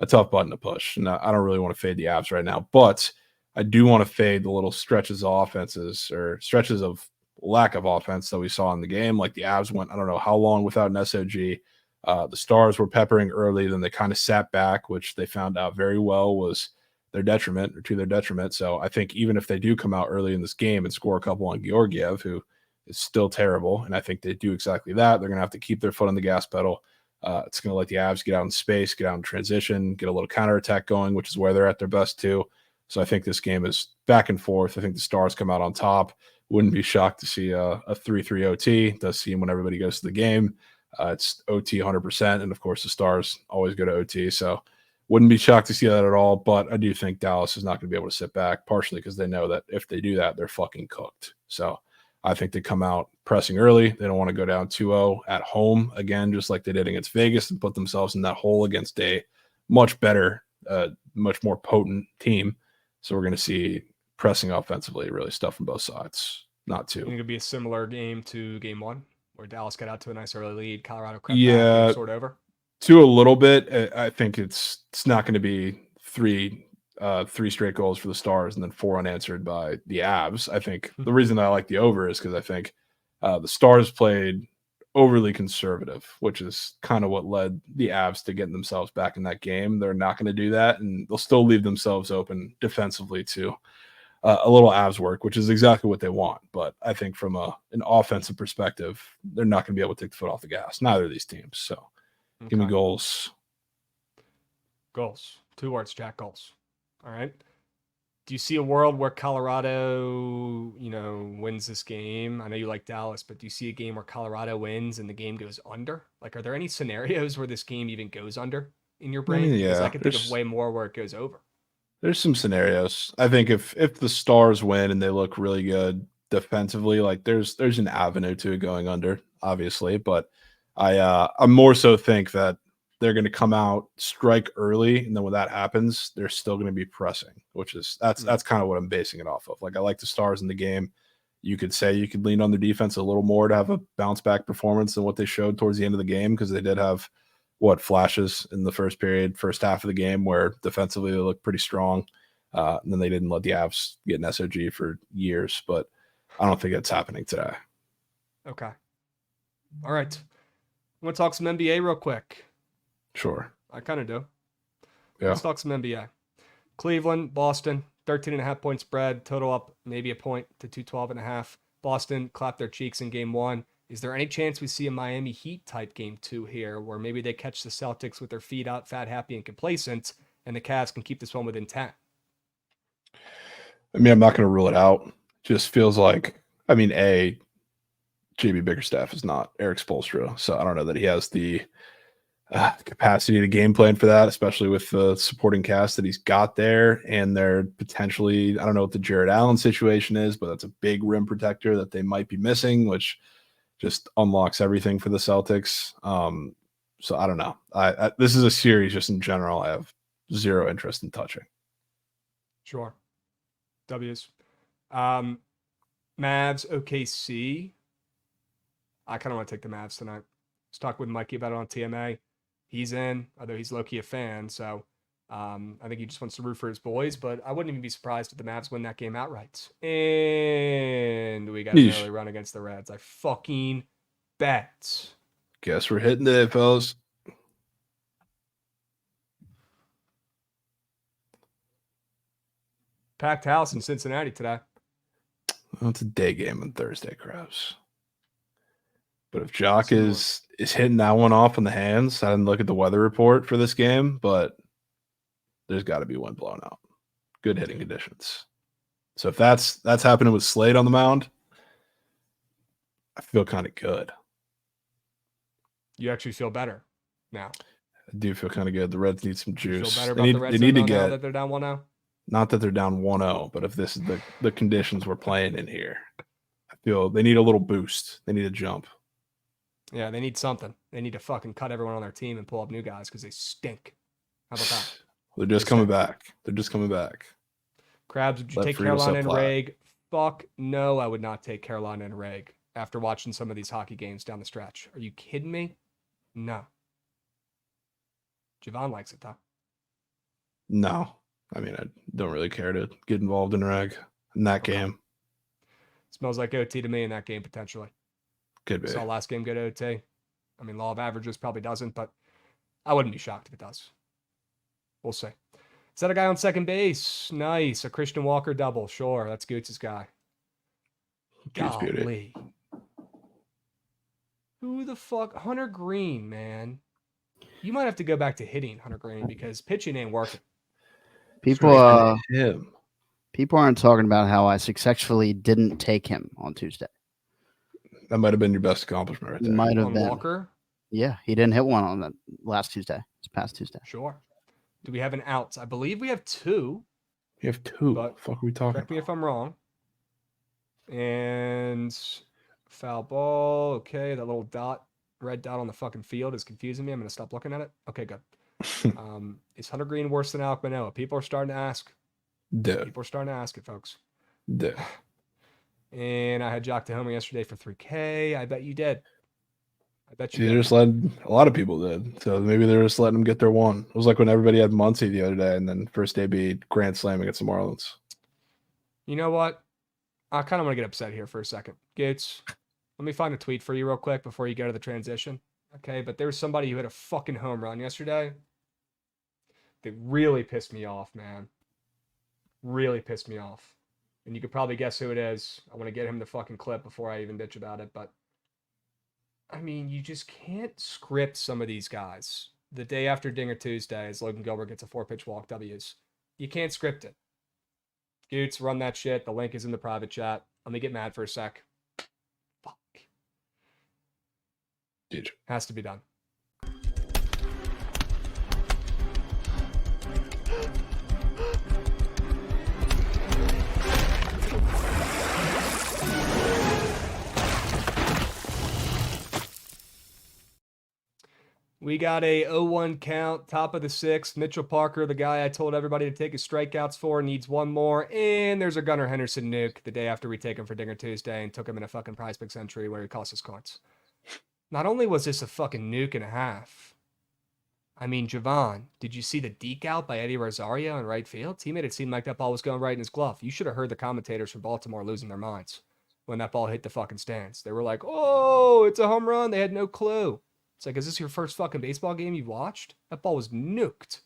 a tough button to push. And I don't really want to fade the Avs right now, but I do want to fade the little stretches of offenses or stretches of lack of offense that we saw in the game. Like the Avs went, I don't know how long without an SOG. The Stars were peppering early, then they kind of sat back, which they found out very well was to their detriment. So I think even if they do come out early in this game and score a couple on Georgiev, who is still terrible, and I think they do exactly that, they're going to have to keep their foot on the gas pedal. It's going to let the Avs get out in space, get out in transition, get a little counterattack going, which is where they're at their best too. So I think this game is back and forth. I think the Stars come out on top. Wouldn't be shocked to see a 3-3 OT. It does seem when everybody goes to the game. It's OT 100%, and of course the Stars always go to OT. So wouldn't be shocked to see that at all. But I do think Dallas is not going to be able to sit back, partially because they know that if they do that, they're fucking cooked. So I think they come out pressing early. They don't want to go down 2-0 at home again, just like they did against Vegas, and put themselves in that hole against a much better, much more potent team. So we're going to see pressing offensively, really stuff from both sides. not You think 2. it'd be a similar game to game 1, where Dallas got out to a nice early lead, Colorado crept back, Yeah, game sort over? 2 a little bit. I think it's not going to be 3 straight goals for the Stars and then 4 unanswered by the Avs. I think the reason I like the over is because I think the Stars played overly conservative, which is kind of what led the Avs to getting themselves back in that game. They're not going to do that, and they'll still leave themselves open defensively to a little Avs work, which is exactly what they want. But I think from an offensive perspective, they're not going to be able to take the foot off the gas. Neither of these teams. So give me Okay. goals. Goals. 2 words, Jack. Goals. All right. Do you see a world where Colorado, wins this game? I know you like Dallas, but do you see a game where Colorado wins and the game goes under? Like, are there any scenarios where this game even goes under in your I brain? mean, Because I yeah, can think of way more where it goes over. there's some scenarios. I think if the Stars win and they look really good defensively, like there's an avenue to it going under, obviously. But I more so think that they're going to come out, strike early, and then when that happens, they're still going to be pressing, which is that's kind of what I'm basing it off of. Like I like the Stars in the game. You could say you could lean on their defense a little more to have a bounce back performance than what they showed towards the end of the game, because they did have flashes in the first half of the game where defensively they looked pretty strong. And then they didn't let the Avs get an SOG for years, but I don't think it's happening today. Okay. All right. I want to talk some NBA real quick. Sure. I kind of do. Yeah. Let's talk some NBA. Cleveland, Boston, 13.5 point spread, total up maybe a point to 212.5. Boston clapped their cheeks in game 1. Is there any chance we see a Miami Heat type game 2 here, where maybe they catch the Celtics with their feet out, fat, happy, and complacent, and the Cavs can keep this one within 10? I mean, I'm not going to rule it out. Just feels like, I mean, JB Bickerstaff is not Eric Spoelstra, so I don't know that he has the capacity to game plan for that, especially with the supporting cast that he's got there. And they're potentially, I don't know what the Jared Allen situation is, but that's a big rim protector that they might be missing, which just unlocks everything for the Celtics. So I don't know. This is a series just in general I have zero interest in touching. Sure. W's. Mavs, OKC. I kind of want to take the Mavs tonight. I was talking with Mikey about it on TMA. He's in, although he's low-key a fan. So I think he just wants to root for his boys, but I wouldn't even be surprised if the Mavs win that game outright. And we got an early run against the Reds. I fucking bet. Guess we're hitting it, fellas. Packed house in Cincinnati today. Well, it's a day game on Thursday, Krabs. But if Jock is hitting that one off in the hands, I didn't look at the weather report for this game, but there's got to be wind blowing out. Good hitting conditions. So if that's happening with Slade on the mound, I feel kind of good. You actually feel better now. I do feel kind of good. The Reds need some juice. You feel better about the Reds now that they're down 1-0? Not that they're down 1-0, but if this is the conditions we're playing in here, I feel they need a little boost. They need a jump. Yeah, they need something. They need to fucking cut everyone on their team and pull up new guys because they stink. How about that? They're just coming back. They're just coming back. Krabs, would you take Carolina and Reg? Fuck no, I would not take Carolina and Reg after watching some of these hockey games down the stretch. Are you kidding me? No. Jovan likes it, though. No. I mean, I don't really care to get involved in Reg in that game. Smells like OT to me in that game, potentially. Could be. Saw last game go to OT. I mean, law of averages probably doesn't, but I wouldn't be shocked if it does. We'll see. Is that a guy on second base? Nice. A Christian Walker double. Sure, that's Goots' guy. Golly. Who the fuck? Hunter Green, man. You might have to go back to hitting Hunter Green because pitching ain't working. People aren't talking about how I successfully didn't take him on Tuesday. That might have been your best accomplishment right there. Might have been. Walker? Yeah, he didn't hit one on that last Tuesday. This past Tuesday. Sure. Do we have an outs? I believe we have 2. You have 2. What the fuck are we talking Correct about? me if I'm wrong. And foul ball. Okay, that little red dot on the fucking field is confusing me. I'm going to stop looking at it. Okay, good. Is Hunter Green worse than Alec Manoah? People are starting to ask. Dude. People are starting to ask it, folks. Dude. And I had Jock to Homer yesterday for 3K. I bet you did. I bet you See, did. they're just letting a lot of people did. So maybe they're just letting them get their one. It was like when everybody had Muncie the other day, and then first day beat Grand Slam against the Marlins. You know what? I kind of want to get upset here for a second. Gates, let me find a tweet for you real quick before you go to the transition. Okay, but there was somebody who hit a fucking home run yesterday. That really pissed me off, man. Really pissed me off. And you could probably guess who it is. I want to get him the fucking clip before I even bitch about it, but I mean, you just can't script some of these guys. The day after Dinger Tuesday, as Logan Gilbert gets a 4-pitch walk W's. You can't script it. Goots, run that shit. The link is in the private chat. Let me get mad for a sec. Fuck. Dude. Has to be done. We got a 0-1 count, top of the sixth. Mitchell Parker, the guy I told everybody to take his strikeouts for, needs one more. And there's a Gunnar Henderson nuke the day after we take him for Dinger Tuesday and took him in a fucking Prize Picks entry where he cost us cards. Not only was this a fucking nuke and a half, I mean, Jovan, did you see the deke out by Eddie Rosario in right field? He made it seem like that ball was going right in his glove. You should have heard the commentators from Baltimore losing their minds when that ball hit the fucking stands. They were like, oh, it's a home run. They had no clue. It's like, is this your first fucking baseball game you've watched? That ball was nuked.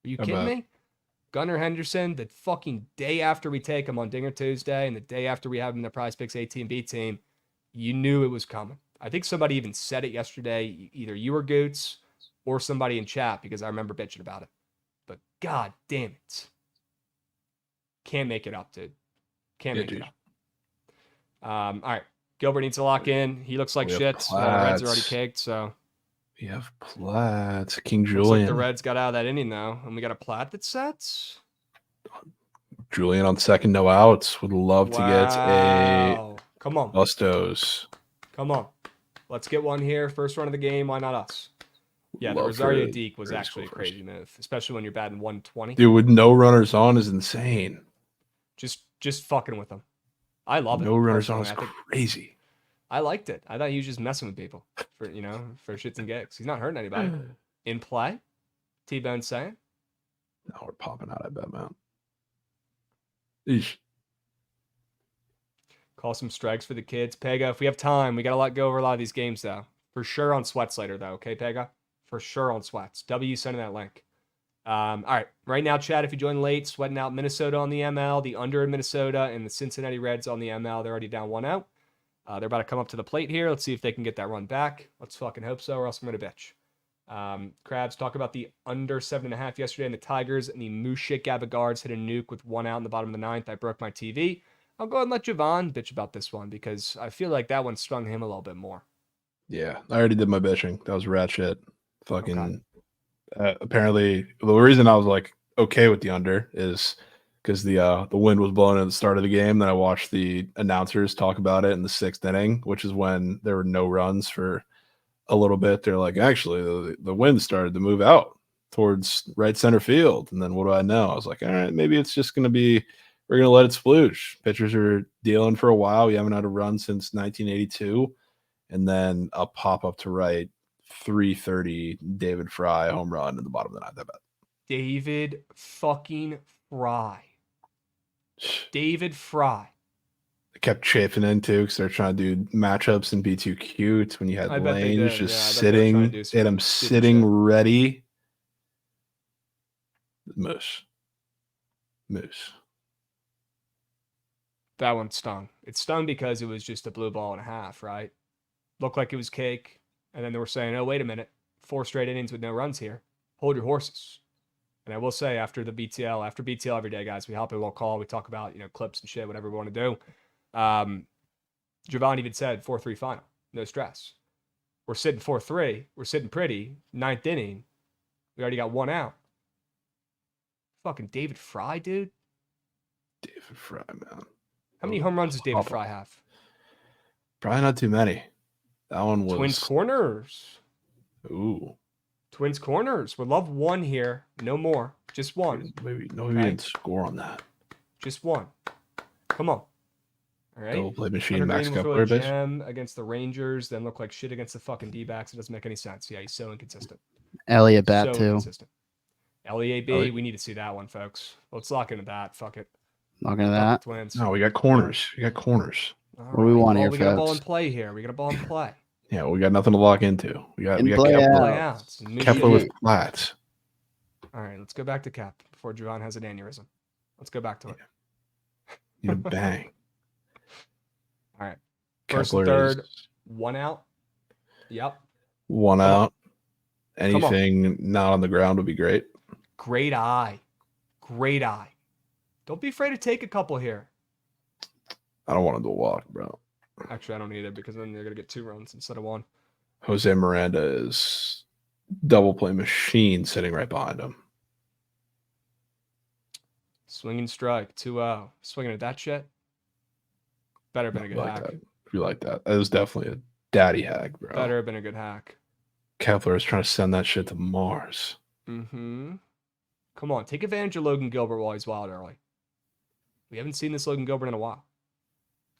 Are you kidding me? Gunnar Henderson, the fucking day after we take him on Dinger Tuesday and the day after we have him in the Prize Picks A-Team-B team, you knew it was coming. I think somebody even said it yesterday, either you or Goots or somebody in chat, because I remember bitching about it. But god damn it. Can't make it up, dude. Can't make it up. All right. Gilbert needs to lock in. He looks like shit. All the Reds are already caked, so... We have Platts, King Looks Julian. like the Reds got out of that inning, though. And we got a Platt that sets. Julian on second, no outs. Would love to get a Come on. Bustos. Come on. Let's get one here. First run of the game. Why not us? Yeah, the Rosario deke was actually a crazy move, especially when you're batting 120. Dude, with no runners on is insane. Just fucking with them. I love it. No runners on is crazy. I liked it. I thought he was just messing with people for shits and gigs. He's not hurting anybody. In play, T-Bone saying. Now we're popping out, I bet, man. Eesh. Call some strikes for the kids. Pega, if we have time, we got to go over a lot of these games, though. For sure on Sweats later, though. Okay, Pega? For sure on Sweats. W sending that link. All right. Right now, Chad, if you join late, sweating out Minnesota on the ML, the under in Minnesota, and the Cincinnati Reds on the ML. They're already down 1 out. They're about to come up to the plate here. Let's see if they can get that run back. Let's fucking hope so, or else I'm going to bitch. Krabs, talk about the under 7.5 yesterday in the Tigers, and the Mushik Gavigards hit a nuke with 1 out in the bottom of the 9th. I broke my TV. I'll go ahead and let Jovan bitch about this one because I feel like that one stung him a little bit more. Yeah, I already did my bitching. That was rat shit. Fucking. Okay. Apparently, the reason I was like okay with the under is because the wind was blowing at the start of the game. Then I watched the announcers talk about it in the 6th inning, which is when there were no runs for a little bit. They're like, actually, the wind started to move out towards right center field. And then what do I know? I was like, all right, maybe it's just going to be, we're going to let it splooge. Pitchers are dealing for a while. We haven't had a run since 1982. And then a pop up to right, 330 David Fry home run in the bottom of the 9th, I bet. David fucking Fry. David Fry. They kept chafing in too because they're trying to do matchups and be too cute when you had Lane just sitting. They had him sitting ready. Moose. That one stung. It stung because it was just a blue ball and a half, right? Looked like it was cake. And then they were saying, oh, wait a minute. 4 straight innings with no runs here. Hold your horses. And I will say, after BTL every day, guys, we hop in a little call. We talk about, clips and shit, whatever we want to do. Jovan even said 4-3 final. No stress. We're sitting 4-3. We're sitting pretty. 9th inning. We already got 1 out. Fucking David Fry, dude. David Fry, man. How many home runs does David Fry have? Probably not too many. That one was... Twins corners. Ooh. Twins corners. Would love 1 here. No more. Just 1. Maybe we didn't score on that. Just 1. Come on. All All right. Double play machine, Hunter Max Green will throw Kepler a base. gem against the Rangers, then look like shit against the fucking D-backs. It doesn't make any sense. Yeah, he's so inconsistent. Elliott bat So too. inconsistent. LEAB, Elliott. we need to see that one, folks. Let's lock into that. Fuck it. Looking at Fuck that. the Twins. No, we got corners. We got corners. All What do we want here, we got a ball in folks? play here. We got a ball in play. Yeah, we got nothing to lock into. We got In play Kepler. Play out. Kepler with GG. flats. All right, let's go back to Cap before Jovan has an aneurysm. Let's go back to it. Need a bang. All right. First and Kepler third, is 1 out. Yep. one Come on. out. Anything not on the ground would be great. Great eye. Great eye. Don't be afraid to take a couple here. I don't want him to walk, bro. Actually, I don't either because then they're going to get 2 runs instead of 1. Jose Miranda is double play machine sitting right behind him. Swinging strike, 2-0. Swinging at that shit. Better have been a good like hack. that. If you like that. That was definitely a daddy hack, bro. Better have been a good hack. Kepler is trying to send that shit to Mars. Mm-hmm. Come on, take advantage of Logan Gilbert while he's wild early. We haven't seen this Logan Gilbert in a while.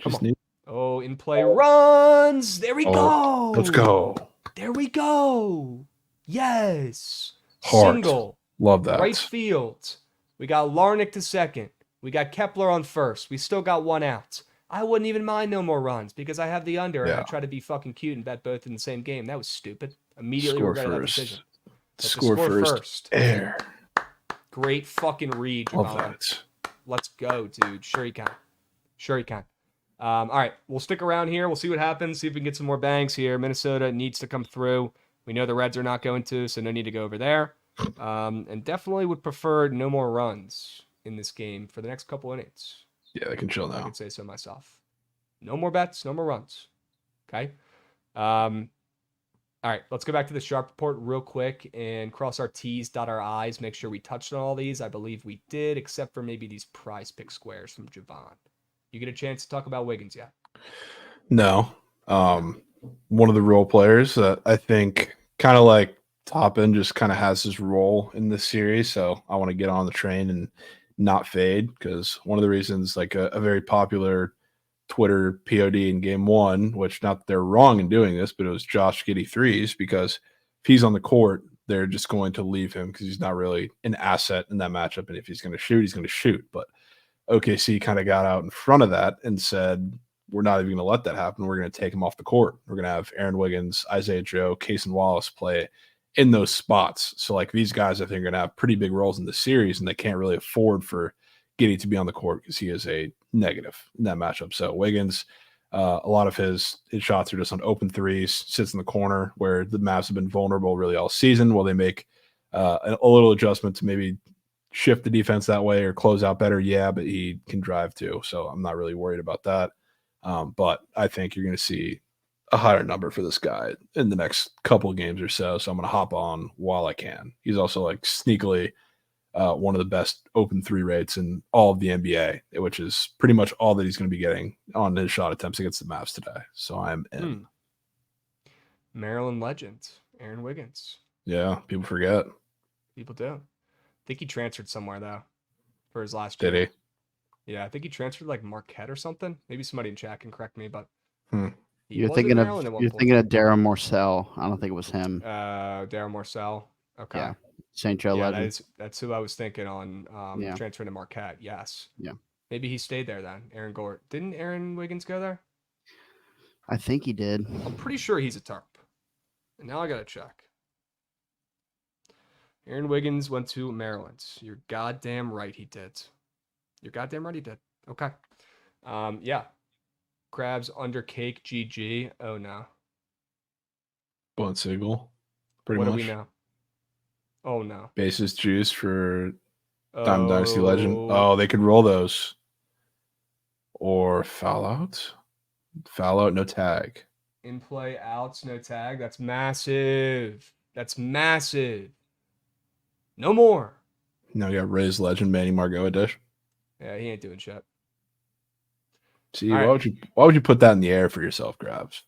Come Just on. need- Oh, in play runs. There we Oh, go. let's go. There we go. Yes. Heart. Single. Love that. Right field. We got Larnick to second. We got Kepler on first. We still got 1 out. I wouldn't even mind no more runs because I have the under and I Yeah. try to be fucking cute and bet both in the same game. That was stupid. Immediately Score regretted that first. decision. That's a Score first. Air. Great fucking read, Love Javon. that. Let's go, dude. Sure you can. Sure you can. All right, we'll stick around here. We'll see what happens. See if we can get some more bangs here. Minnesota needs to come through. We know the Reds are not going to, so no need to go over there. And definitely would prefer no more runs in this game for the next couple innings. Yeah, they can chill I now. could say so myself. No more bets, no more runs. Okay. All right, let's go back to the sharp report real quick and cross our T's, dot our I's, make sure we touched on all these. I believe we did, except for maybe these prize pick squares from Jovan. You get a chance to talk about Wiggins yet? No. One of the role players that I think kind of like Toppin just kind of has his role in this series. So I want to get on the train and not fade because one of the reasons like a very popular Twitter POD in game 1, which not that they're wrong in doing this, but it was Josh Giddey threes because if he's on the court, they're just going to leave him because he's not really an asset in that matchup. And if he's going to shoot, he's going to shoot. But OKC kind of got out in front of that and said, we're not even going to let that happen. We're going to take him off the court. We're going to have Aaron Wiggins, Isaiah Joe, Case and Wallace play in those spots. So like these guys, I think are going to have pretty big roles in the series and they can't really afford for Giddey to be on the court because he is a negative in that matchup. So Wiggins, a lot of his shots are just on open threes, sits in the corner where the Mavs have been vulnerable really all season. While they make a little adjustment to maybe shift the defense that way or close out better, yeah, but he can drive too. So I'm not really worried about that. But I think you're going to see a higher number for this guy in the next couple of games or so. So I'm going to hop on while I can. He's also like sneakily one of the best open three rates in all of the NBA, which is pretty much all that he's going to be getting on his shot attempts against the Mavs today. So I'm in. Maryland legend, Aaron Wiggins. Yeah, people forget. People do. I think he transferred somewhere, though, for his last year. Did he? Yeah, I think he transferred like Marquette or something. Maybe somebody in chat can correct me, but he You're was in thinking Maryland at of one you're point. thinking of Darren Morcell. I don't think it was him. Darryl Morcell. Okay. Yeah. St. Joe Yeah, legend. that's who I was thinking on Yeah. transferring to Marquette. Yes. Yeah. Maybe he stayed there then. Aaron Gort. Didn't Aaron Wiggins go there? I think he did. I'm pretty sure he's a Terp. And now I gotta check. Aaron Wiggins went to Maryland. You're goddamn right he did. You're goddamn right he did. Okay. Yeah. Krabs under cake GG. Oh no. Blunt Siegel. Pretty What much. do we know? Oh no. Basis juice for Diamond Dynasty Legend. Oh, they could roll those. Or foul out. Foul out, no tag. In play outs, no tag. That's massive. That's massive. No more. Now you got Ray's Legend, Manny Margot edition. Yeah, he ain't doing shit. See, All why right. would you put that in the air for yourself, Krabs?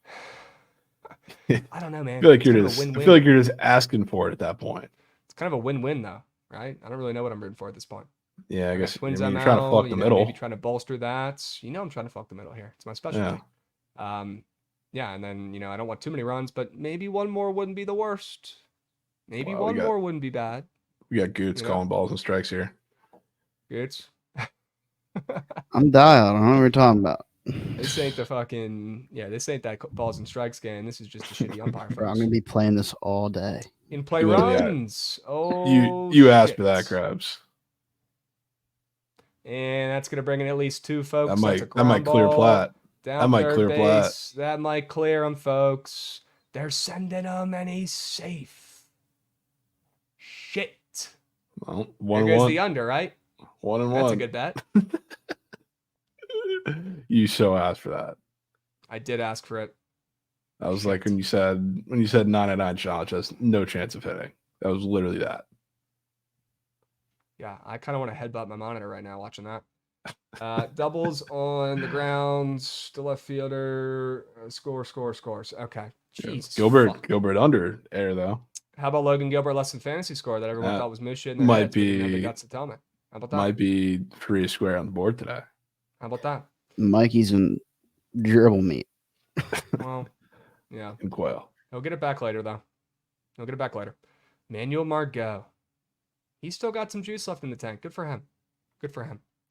I don't know, man. I feel like It's you're kind of just a win-win. I feel like you're just asking for it at that point. It's kind of a win-win though, right? I don't really know what I'm rooting for at this point. Yeah, I got guess Twins you're ML, trying to fuck the middle. maybe trying to bolster that. I'm trying to fuck the middle here. It's my specialty. Yeah, and then I don't want too many runs, but maybe one more wouldn't be the worst. Maybe Wow, one more wouldn't be bad. We got Goots calling balls and strikes here. Goots. I'm dialed. I don't know what you're talking about. This ain't the fucking this ain't that balls and strikes game. This is just a shitty umpire. Bro, I'm gonna be playing this all day. In play Literally, runs. Oh, you asked for that, Krabs. And that's gonna bring in at least two, folks. That might clear plat. Down That might third clear plat. base. That might clear him, folks. They're sending him, and he's safe. Shit. Well, There goes the under, right? 1-1. That's a good bet. You so asked for that. I did ask for it. I was like when you said 9-9 shot, just no chance of hitting. That was literally that. Yeah, I kind of want to headbutt my monitor right now watching that. Doubles on the ground, the left fielder, scores. Okay. Jesus. Gilbert under air though. How about Logan Gilbert less than fantasy score that everyone thought was moose shit? Might be. Didn't have the guts to tell me. How about that? Might be free square on the board today. How about that? Mikey's in gerbil meat. Well, yeah. And quail. He'll get it back later though. Manuel Margot. He's still got some juice left in the tank. Good for him.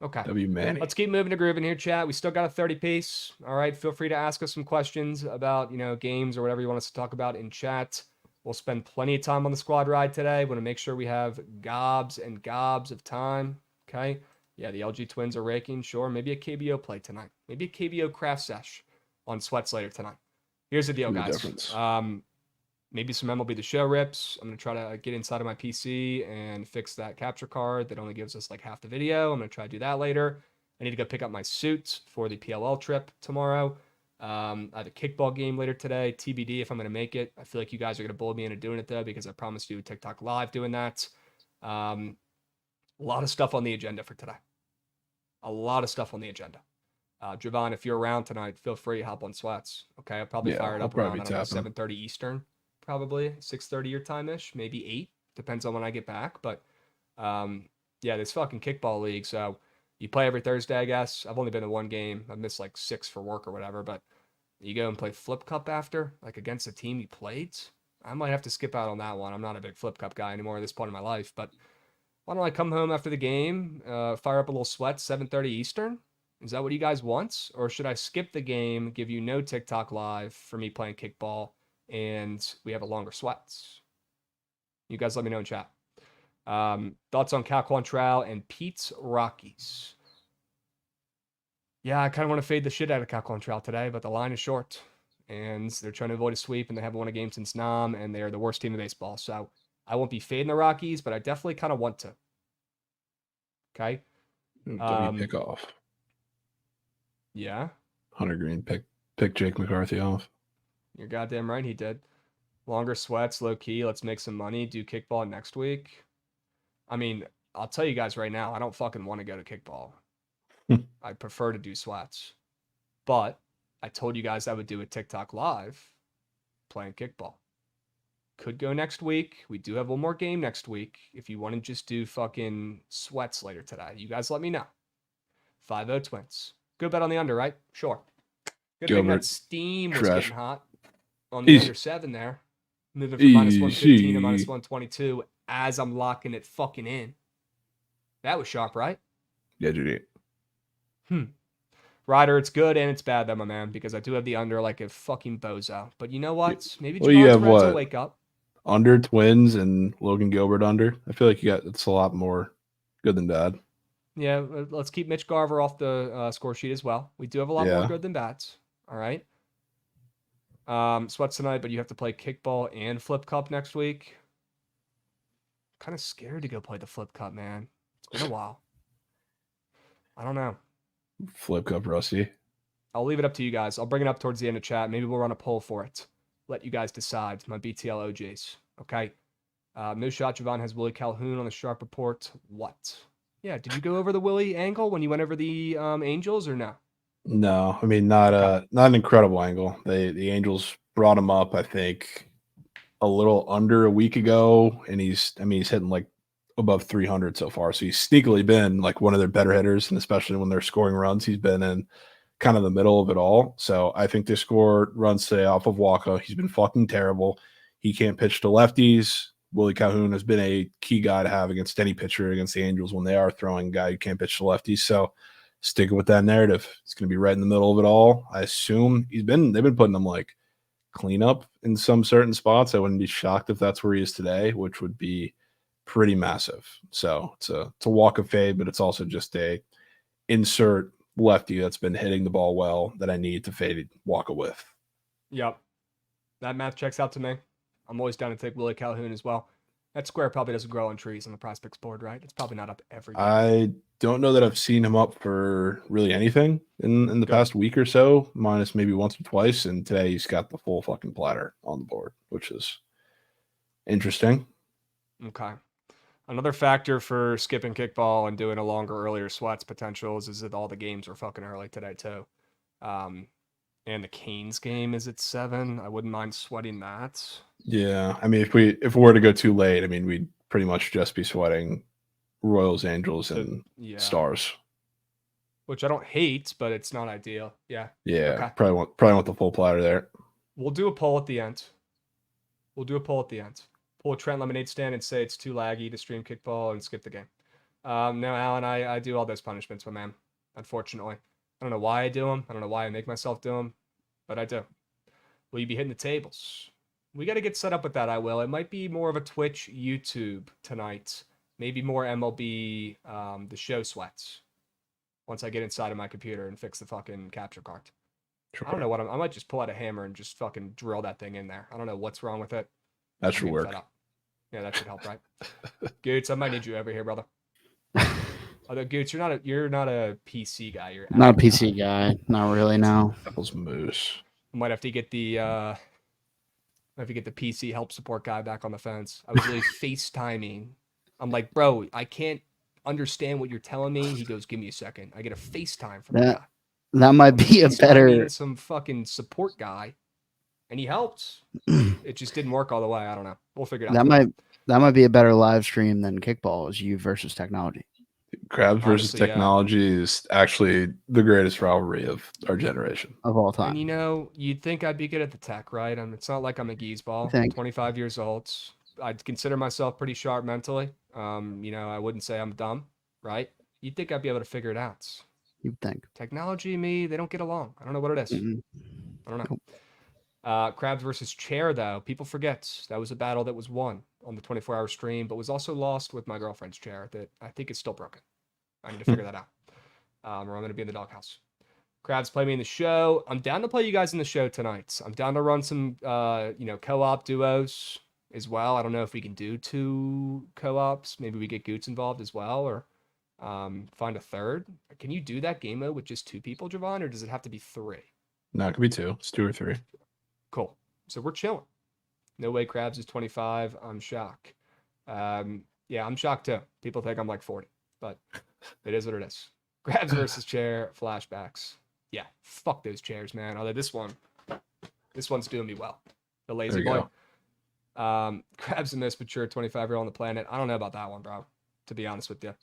Okay. W Manny. Let's keep moving to grooving here, chat. We still got a 30 piece. All right. Feel free to ask us some questions about, games or whatever you want us to talk about in chat. We'll spend plenty of time on the squad ride today. Want to make sure we have gobs and gobs of time. Okay. Yeah, the LG Twins are raking. Sure. Maybe a KBO play tonight. Maybe a KBO craft sesh on Sweats later tonight. Here's the deal, guys. Maybe some MLB The Show rips. I'm going to try to get inside of my PC and fix that capture card that only gives us like half the video. I'm going to try to do that later. I need to go pick up my suit for the PLL trip tomorrow. I have a kickball game later today. TBD if I'm going to make it. I feel like you guys are going to bully me into doing it though, because I promised you a TikTok live doing that. A lot of stuff on the agenda for today. Jovan, if you're around tonight, feel free to hop on Sweats. Okay, I'll probably fire it up around 7:30 Eastern, probably 6:30 your time-ish, maybe 8. Depends on when I get back. But this fucking kickball league. So you play every Thursday, I guess. I've only been to one game. I've missed like 6 for work or whatever. But you go and play Flip Cup after, like against a team you played. I might have to skip out on that one. I'm not a big Flip Cup guy anymore at this point in my life. But why don't I come home after the game, fire up a little Sweats, 7:30 Eastern? Is that what you guys want? Or should I skip the game, give you no TikTok live for me playing kickball, and we have a longer Sweats? You guys let me know in chat. Thoughts on Cal Quantrill and Pete's Rockies? Yeah, I kind of want to fade the shit out of Cal Quantrill today, but the line is short. And they're trying to avoid a sweep, and they haven't won a game since Nam, and they're the worst team in baseball. So I won't be fading the Rockies, but I definitely kind of want to. Okay? Pick off. Yeah? Hunter Green pick Jake McCarthy off. You're goddamn right he did. Longer Sweats, low key. Let's make some money. Do kickball next week. I mean, I'll tell you guys right now, I don't fucking want to go to kickball. I prefer to do Sweats. But I told you guys I would do a TikTok live playing kickball. Could go next week. We do have one more game next week. If you want to just do fucking Sweats later today, you guys let me know. 5-0 Twins. Good bet on the under, right? Sure. Good thing that steam was getting hot on the under 7 there. Moving from -115 to -122 as I'm locking it fucking in. That was sharp, right? Yeah, Judy. Ryder, it's good and it's bad though, my man, because I do have the under like a fucking bozo. But you know what? Maybe you have Reds will wake up. Under Twins and Logan Gilbert under. I feel like it's a lot more good than bad. Yeah, let's keep Mitch Garver off the score sheet as well. We do have a lot more good than bads. All right. Sweats tonight, but you have to play kickball and Flip Cup next week. I'm kind of scared to go play the Flip Cup, man. It's been a while. I don't know. Flip Cup, Rusty. I'll leave it up to you guys. I'll bring it up towards the end of chat. Maybe we'll run a poll for it. Let you guys decide, my BTL OGs. Okay. No shot. Jovan has Willie Calhoun on the sharp report. What? Yeah. Did you go over the Willie angle when you went over the Angels or no? No, I mean not an incredible angle. The Angels brought him up, I think, a little under a week ago, and he's hitting like above 300 so far. So he's sneakily been like one of their better hitters, and especially when they're scoring runs, he's been in kind of the middle of it all. So I think they scored runs today off of Walker. He's been fucking terrible. He can't pitch to lefties. Willie Calhoun has been a key guy to have against any pitcher against the Angels when they are throwing a guy who can't pitch to lefties. So sticking with that narrative, it's going to be right in the middle of it all. I assume they've been putting him like cleanup in some certain spots. I wouldn't be shocked if that's where he is today, which would be pretty massive. So it's a walk of fame, but it's also just a insert lefty that's been hitting the ball well that I need to fade Walker with. Yep. That math checks out to me. I'm always down to take Willie Calhoun as well. That square probably doesn't grow on trees on the prospects board, right? It's probably not up every day. I don't know that I've seen him up for really anything in the past week or so, minus maybe once or twice. And today he's got the full fucking platter on the board, which is interesting. Okay. Another factor for skipping kickball and doing a longer, earlier sweats potentials is that all the games were fucking early today too. And the Canes game is at 7. I wouldn't mind sweating that. Yeah, I mean, if we were to go too late, I mean, we'd pretty much just be sweating Royals, Angels, and Stars. Which I don't hate, but it's not ideal. Yeah. Yeah. Okay. Probably want the full platter there. We'll do a poll at the end. Pull a Trent lemonade stand and say it's too laggy to stream kickball and skip the game. No, Alan, I do all those punishments, my man. Unfortunately, I don't know why I do them. I don't know why I make myself do them, but I do. Will you be hitting the tables? We got to get set up with that. I will. It might be more of a Twitch, YouTube tonight. Maybe more MLB, the show sweats. Once I get inside of my computer and fix the fucking capture card. Sure. I don't know what I might just pull out a hammer and just fucking drill that thing in there. I don't know what's wrong with it. That should work. Yeah, that should help, right? Goots, I might need you over here, brother. Although Goots, you're not a PC guy. You're not a PC guy. Not really. No. Apple's moose. I might have to get the PC help support guy back on the fence. I was really FaceTiming. I'm like, bro, I can't understand what you're telling me. He goes, give me a second. I get a FaceTime from the guy. That might be a better. Some fucking support guy, and he helped. It just didn't work all the way. I don't know. We'll figure it out. That might be a better live stream than kickball. Is you versus technology. Krabs versus technology is actually the greatest rivalry of our generation of all time. And you'd think I'd be good at the tech, right? It's not like I'm a geezball. I'm 25 years old. I'd consider myself pretty sharp mentally. I wouldn't say I'm dumb, right? You'd think I'd be able to figure it out. You'd think. Technology and me, they don't get along. I don't know what it is. I don't know. Krabs versus Chair, though. People forget that was a battle that was won on the 24-hour stream, but was also lost with my girlfriend's chair that I think is still broken. I need to figure that out. Or I'm going to be in the doghouse. Krabs, play me in the show. I'm down to play you guys in the show tonight. I'm down to run some, co-op duos as well. I don't know if we can do 2 co-ops. Maybe we get Goots involved as well, or find a third. Can you do that game mode with just 2 people, Jovan, or does it have to be 3? No, it could be 2. It's 2 or 3. Cool. So we're chilling. No way Krabs is 25. I'm shocked. Yeah, I'm shocked too. People think I'm like 40, but it is what it is. Krabs versus Chair, flashbacks. Yeah, fuck those chairs, man. Although this one's doing me well. The lazy boy. Krabs the most mature 25-year-old on the planet. I don't know about that one, bro, to be honest with you.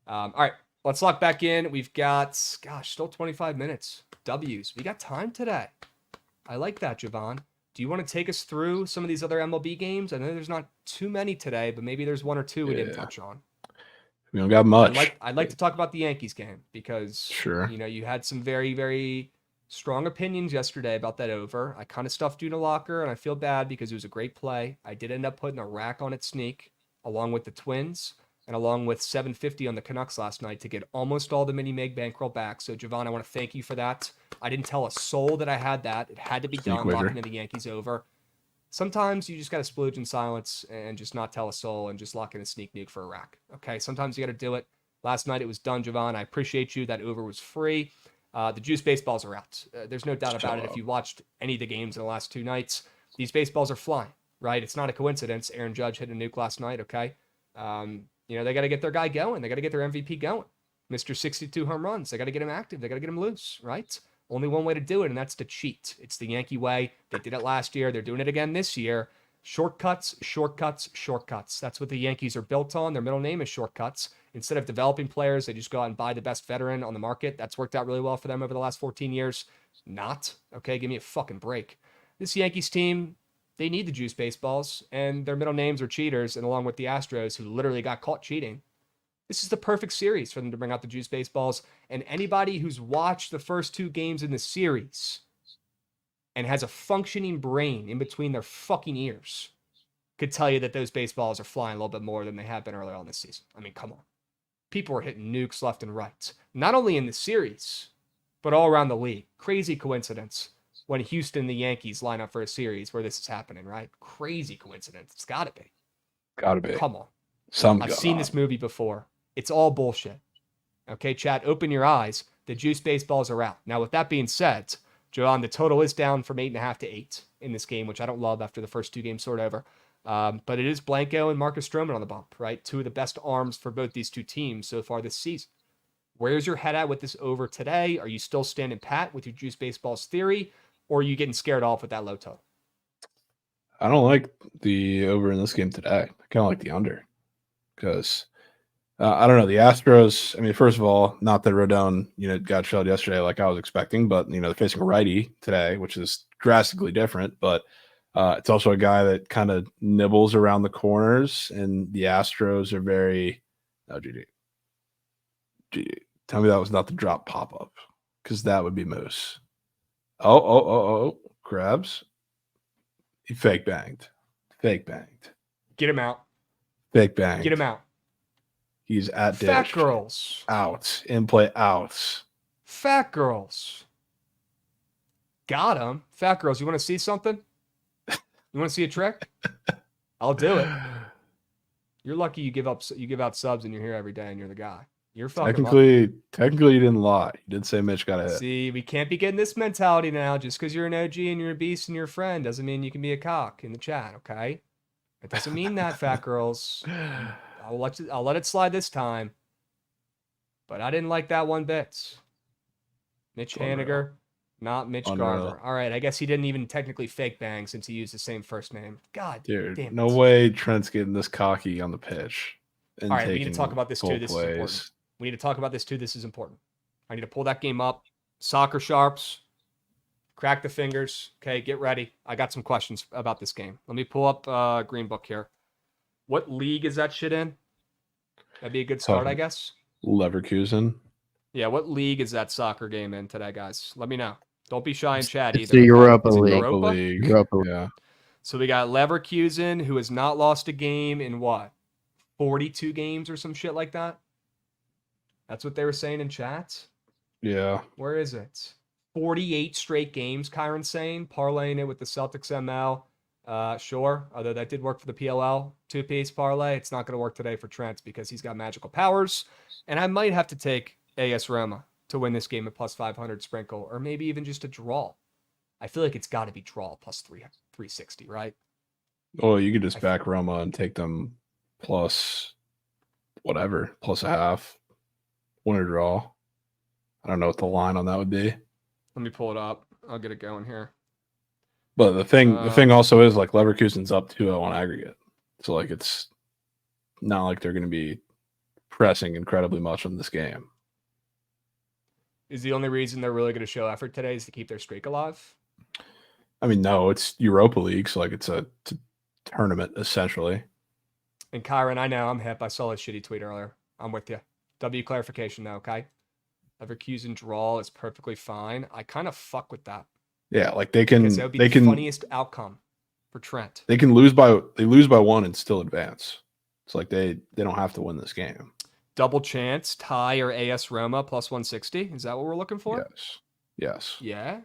All right, let's lock back in. We've got, still 25 minutes. W's. We got time today. I like that, Jovan. Do you want to take us through some of these other MLB games? I know there's not too many today, but maybe there's 1 or 2 we didn't touch on. We don't got much. I'd like to talk about the Yankees game because you had some very, very strong opinions yesterday about that over. I kind of stuffed you in a locker, and I feel bad because it was a great play. I did end up putting a rack on it sneak, along with the Twins, and along with 750 on the Canucks last night to get almost all the mini Meg bankroll back. So, Jovan, I want to thank you for that. I didn't tell a soul that I had that. It had to be done, locking in the Yankees over. Sometimes you just got to splooge in silence and just not tell a soul and just lock in a sneak nuke for a rack. Okay, sometimes you got to do it. Last night it was done, Jovan. I appreciate you. That over was free. The juice baseballs are out. There's no doubt about it. If you watched any of the games in the last 2 nights, these baseballs are flying, right? It's not a coincidence. Aaron Judge hit a nuke last night, okay? They got to get their guy going. They got to get their MVP going. Mr. 62 home runs. They got to get him active. They got to get him loose, right? Only one way to do it, and that's to cheat. It's the Yankee way. They did it last year. They're doing it again this year. Shortcuts, shortcuts, shortcuts. That's what the Yankees are built on. Their middle name is Shortcuts. Instead of developing players, they just go out and buy the best veteran on the market. That's worked out really well for them over the last 14 years. Not. Okay, give me a fucking break. This Yankees team, they need the juice baseballs, and their middle names are cheaters, and along with the Astros, who literally got caught cheating, this is the perfect series for them to bring out the juice baseballs. And anybody who's watched the first 2 games in the series and has a functioning brain in between their fucking ears could tell you that those baseballs are flying a little bit more than they have been earlier on this season. I mean, come on. People are hitting nukes left and right, not only in the series, but all around the league. Crazy coincidence when Houston and the Yankees line up for a series where this is happening, right? Crazy coincidence. It's got to be. Gotta be. Come on. Something I've going seen on. this movie before. It's all bullshit. Okay, chat, open your eyes. The juice baseballs are out. Now, with that being said, Jovan, the total is down from 8.5 to 8 in this game, which I don't love after the first 2 games sort over. But it is Blanco and Marcus Stroman on the bump, right? 2 of the best arms for both these 2 teams so far this season. Where's your head at with this over today? Are you still standing pat with your juice baseballs theory, or are you getting scared off with that low total? I don't like the over in this game today. I kind of like the under because I don't know. The Astros, I mean, first of all, not that Rodon, got shelled yesterday like I was expecting, but, they're facing a righty today, which is drastically different. But it's also a guy that kind of nibbles around the corners, and the Astros are very, oh, GD. Tell me that was not the drop pop up because that would be Moose. Oh, Krabs. He fake banged. Get him out. Fake banged. Get him out. He's at dish. Fat girls. Out. In play out. Fat girls. Got him. Fat girls. You want to see something? You want to see a trick? I'll do it. You're lucky you give out subs and you're here every day and you're the guy. You're fucking lucky. Technically, you didn't lie. You did say Mitch got a hit. See, we can't be getting this mentality now. Just because you're an OG and you're a beast and you're a friend doesn't mean you can be a cock in the chat, okay? It doesn't mean that, fat girls. I'll let it slide this time. But I didn't like that one bit. Mitch Haniger, not Mitch Garver. All right, I guess he didn't even technically fake bang since he used the same first name. God Dude, damn it. no way Trent's getting this cocky on the pitch. All right, we need to talk about this too. This is important. We need to talk about this too. This is important. I need to pull that game up. Soccer sharps. Crack the fingers. Okay, get ready. I got some questions about this game. Let me pull up Green Book here. What league is that shit in? That'd be a good start, I guess. Leverkusen. Yeah, what league is that soccer game in today, guys? Let me know. Don't be shy in chat either. It's the Europa League. Europa League. Yeah. So we got Leverkusen, who has not lost a game in what? 42 games or some shit like that? That's what they were saying in chat? Yeah. Where is it? 48 straight games, Kyron's saying. Parlaying it with the Celtics ML. Sure, although that did work for the PLL two-piece parlay. It's not going to work today for Trent because he's got magical powers. And I might have to take AS Roma to win this game at plus 500 sprinkle, or maybe even just a draw. I feel like it's got to be draw plus 360, right? Oh, you could just back Roma and take them plus whatever, plus a half, win or draw. I don't know what the line on that would be. Let me pull it up. I'll get it going here. But the thing also is like Leverkusen's up 2-0 on aggregate. So like it's not like they're going to be pressing incredibly much on this game. Is the only reason they're really going to show effort today is to keep their streak alive? I mean, no, it's Europa League, so like it's a tournament essentially. And Kyron, I know I'm hip. I saw his shitty tweet earlier. I'm with you. W clarification though, okay? Leverkusen draw is perfectly fine. I kind of fuck with that. Yeah, like they can. That would be the funniest outcome for Trent. They can lose by 1 and still advance. It's like they don't have to win this game. Double chance, tie or AS Roma plus 160. Is that what we're looking for? Yes. Yeah.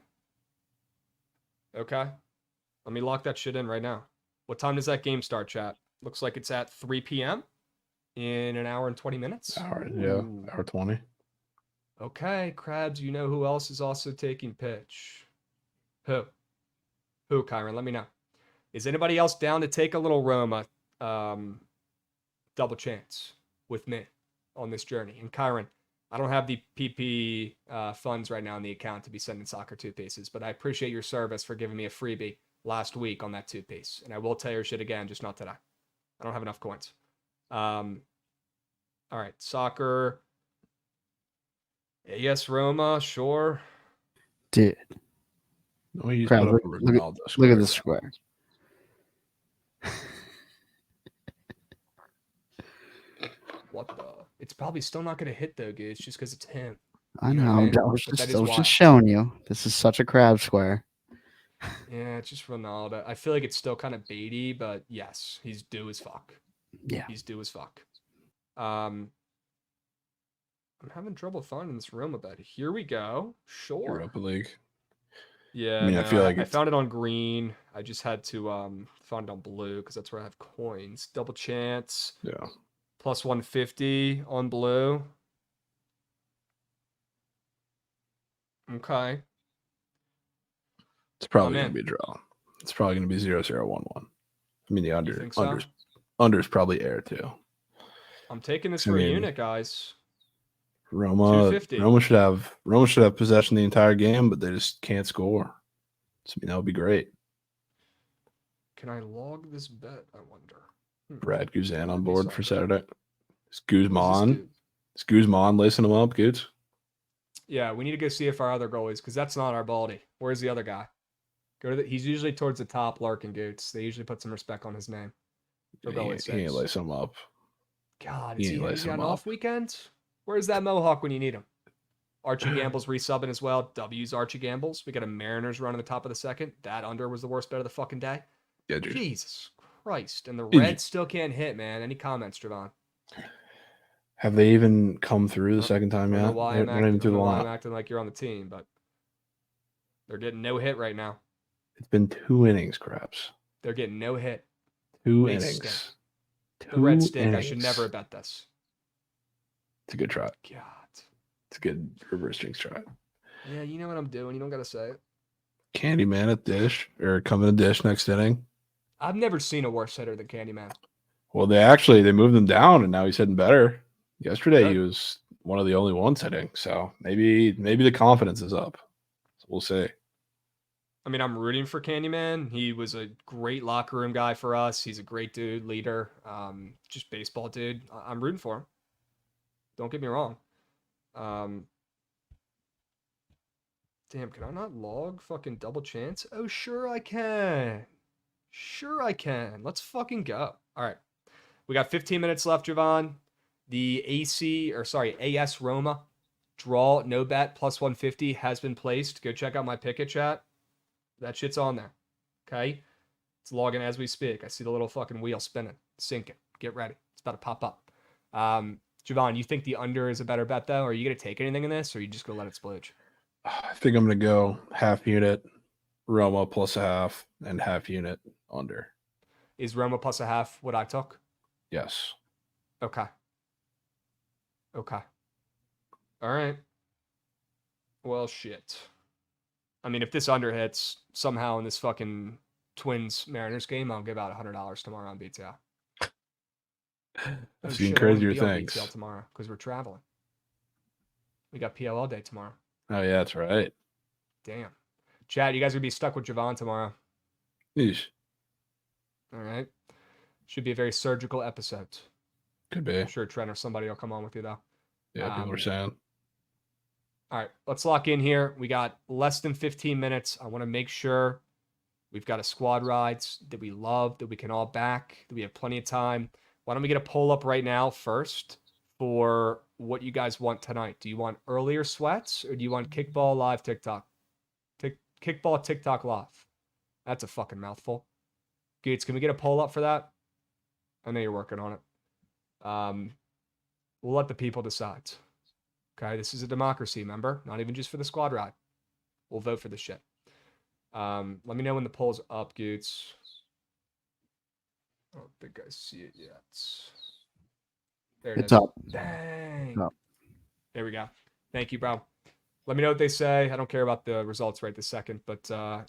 Okay. Let me lock that shit in right now. What time does that game start, chat? Looks like it's at 3 p.m. in an hour and 20 minutes. Hour 20. Okay, Krabs, you know who else is also taking pitch? Who, Kyron? Let me know. Is anybody else down to take a little Roma double chance with me on this journey? And Kyron, I don't have the PP funds right now in the account to be sending soccer two pieces, but I appreciate your service for giving me a freebie last week on that 2-piece. And I will tell your shit again, just not today. I don't have enough coins. All right, soccer. AS Roma, sure. Dude, No, he's Crab, put up a look Ronaldo at square. the square. What the? It's probably still not going to hit, though, dude. It's just because it's him. I You know know. what I mean? I was But that just, is I was just wild. showing you. This is such a crab square. Yeah, it's just Ronaldo. I feel like it's still kind of baity, but yes, he's due as fuck. Yeah. He's due as fuck. I'm having trouble finding this Roma bet. Here we go. Sure. Europa League. Yeah, I mean, I no, feel like I it's- found it on green. I just had to find it on blue because that's where I have coins. Double chance. Yeah. Plus 150 on blue. Okay. It's probably I'm going in. to be a draw. It's probably going to be 0-0-1-1. I mean, the You under think so? under's probably air too. I'm taking this I for a mean, unit, guys. Roma 250. should have possession the entire game, but they just can't score. So, I mean, that would be great. Can I log this bet? I wonder. Brad Guzan Might on be board for something. Saturday. Is Who's this Guzman? dude? Is Guzman lacing him up, Goods? Yeah, we need to go see if our other goalies, because that's not our baldy. Where's the other guy? Go to he's usually towards the top, lurking Goots. They usually put some respect on his name. For He goalie ain't sakes. lacing him up. God, He is ain't he's lacing got him an off up. weekend? Where's that Mohawk when you need him? Archie Gamble's resubbing as well. W's Archie Gamble's. We got a Mariners run in the top of the second. That under was the worst bet of the fucking day. Yeah, dude. Jesus Christ. And the Dude. Reds still can't hit, man. Any comments, Jovan? Have they even come through the second time I don't know yet? why They're I'm not even acting, I through don't the know why I'm lineup. acting like you're on the team, but they're getting no hit right now. It's been 2 innings, Krabs. They're getting no hit. 2 They innings. stink. 2 The Reds stink. I should innings. never have bet this. It's a good try. God. It's a good reverse jinx try. Yeah, you know what I'm doing. You don't got to say it. Candyman at dish or coming to dish next inning. I've never seen a worse hitter than Candyman. Well, they moved him down, and now he's hitting better. Yesterday Good. he was one of the only ones hitting, so maybe the confidence is up. So we'll see. I mean, I'm rooting for Candyman. He was a great locker room guy for us. He's a great dude, leader, just baseball dude. I'm rooting for him. Don't get me wrong. Damn, can I not log fucking double chance? Oh, sure I can. Sure I can. Let's fucking go. All right. We got 15 minutes left, Jovan. The AS Roma draw no bet plus 150 has been placed. Go check out my Pickett chat. That shit's on there. Okay? It's logging as we speak. I see the little fucking wheel spinning, sinking. Get ready. It's about to pop up. Jovan, you think the under is a better bet, though? Are you going to take anything in this, or are you just going to let it splooge? I think I'm going to go half unit Roma plus a half and half unit under. Is Roma plus a half what I took? Yes. Okay. All right. Well, shit. I mean, if this under hits somehow in this fucking Twins Mariners game, I'll give out $100 tomorrow on BTL. I've seen crazier be on things. BTL tomorrow because we're traveling. We got PL all day tomorrow. Oh yeah, that's right. Damn. Chad, you guys are gonna be stuck with Jovan tomorrow. Yeesh. All right. Should be a very surgical episode. Could be. I'm sure Trent or somebody will come on with you though. Yeah, people are saying. All right, let's lock in here. We got less than 15 minutes. I want to make sure we've got a squad rides that we love, that we can all back, that we have plenty of time. Why don't we get a poll up right now first for what you guys want tonight? Do you want earlier sweats or do you want kickball live TikTok? Kickball TikTok live. That's a fucking mouthful. Gates, can we get a poll up for that? I know you're working on it. We'll let the people decide. Okay, this is a democracy, remember? Not even just for the squad ride. We'll vote for the shit. Let me know when the poll's up, Goots. I don't think I see it yet. There it It's is. up. Dang. It's up. There we go. Thank you, bro. Let me know what they say. I don't care about the results right this second, but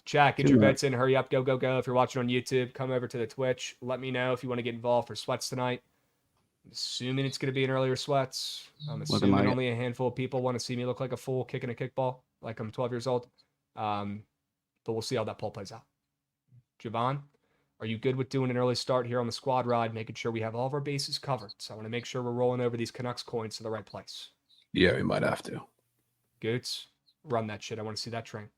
chat, get your bets in. Hurry up. Go, go, go. If you're watching on YouTube, come over to the Twitch. Let me know if you want to get involved for sweats tonight. I'm assuming it's going to be an earlier sweats. I'm assuming only a handful of people want to see me look like a fool kicking a kickball like I'm 12 years old. But we'll see how that poll plays out. Jovan, are you good with doing an early start here on the squad ride, making sure we have all of our bases covered? So I want to make sure we're rolling over these Canucks coins to the right place. Yeah, we might have to. Goots, run that shit. I want to see that train.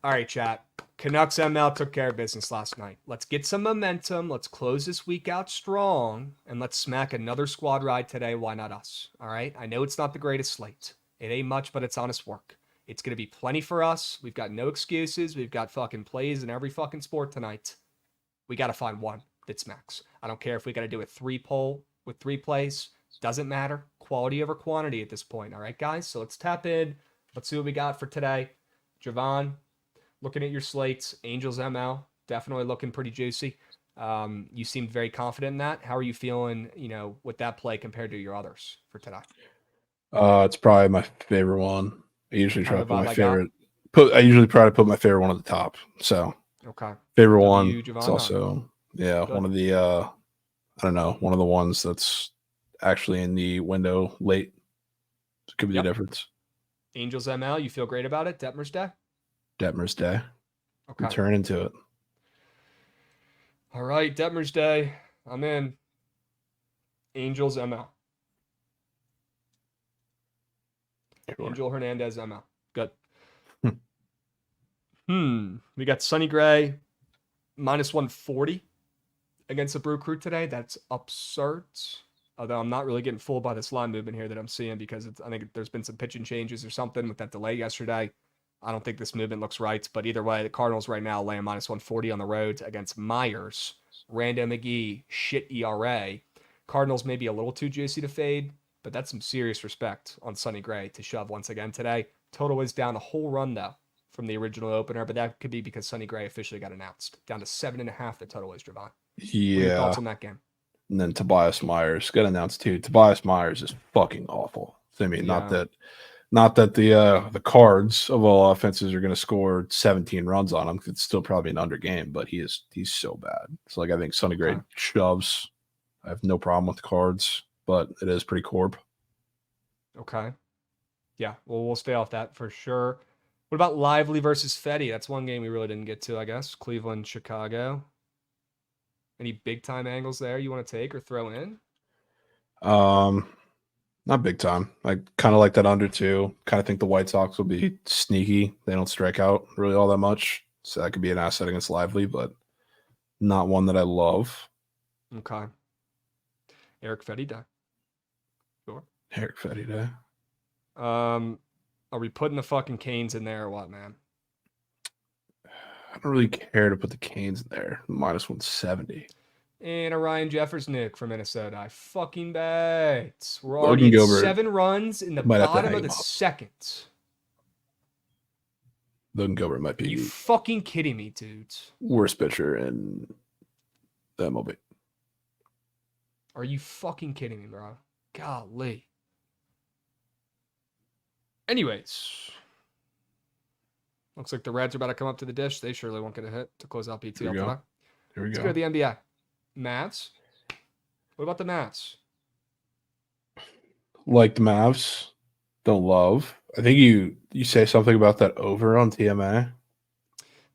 All right, chat. Canucks ML took care of business last night. Let's get some momentum. Let's close this week out strong, and let's smack another squad ride today. Why not us? All right? I know it's not the greatest slate. It ain't much, but it's honest work. It's going to be plenty for us. We've got no excuses. We've got fucking plays in every fucking sport tonight. We got to find one that smacks. I don't care if we got to do a 3-poll with 3 plays. Doesn't matter. Quality over quantity at this point. All right, guys? So let's tap in. Let's see what we got for today. Jovan, looking at your slates, Angels ML, definitely looking pretty juicy. You seemed very confident in that. How are you feeling, with that play compared to your others for today? It's probably my favorite one. I usually try to put my favorite. I usually try to put my favorite one at the top. So okay, favorite one. Jovan, it's also good. One of the I don't know, one of the ones that's actually in the window late. It could be the difference. Angels ML, you feel great about it? Detmer's Day. Detmer's Day. Okay. Turn into it. All right, Detmer's Day. I'm in. Angels ML. Sure. Angel Hernandez ML. Good. We got Sonny Gray minus 140 against the Brew Crew today. That's absurd. Although I'm not really getting fooled by this line movement here that I'm seeing because I think there's been some pitching changes or something with that delay yesterday. I don't think this movement looks right, but either way, the Cardinals right now laying minus 140 on the road against Myers, Rando McGee, shit ERA. Cardinals may be a little too juicy to fade, but that's some serious respect on Sonny Gray to shove once again today. Total is down a whole run, though, from the original opener, but that could be because Sonny Gray officially got announced. Down to 7.5 the total is, Jovan. Yeah. What are your thoughts on that game? And then Tobias Myers got announced too. Tobias Myers is fucking awful. I mean, not that the Cards of all offenses are going to score 17 runs on him. It's still probably an under game, but he's so bad. It's like I think Sonny Gray shoves. I have no problem with the Cards, but it is pretty corp. Okay. Yeah, well, we'll stay off that for sure. What about Lively versus Fetty? That's one game we really didn't get to, I guess. Cleveland, Chicago. Any big time angles there you want to take or throw in? Not big time. I kind of like that under too. Kind of think the White Sox will be sneaky. They don't strike out really all that much, so that could be an asset against Lively, but not one that I love. Okay. Eric Fetty Day. Sure. Eric Fetty Day. Are we putting the fucking Canes in there or what, man? I don't really care to put the Canes in there. Minus 170. And a Ryan Jeffers Nick from Minnesota. I fucking bet. We're already at 7 runs in the bottom of the second. Logan Gilbert might be. Are you fucking kidding me, dudes? Worst pitcher in the MLB. Are you fucking kidding me, bro? Golly. Anyways. Looks like the Reds are about to come up to the dish. They surely won't get a hit to close out PTL today. Here we Let's go. go to the NBA. Mavs? What about the Mavs? Like the Mavs. Don't love. I think you say something about that over on TMA.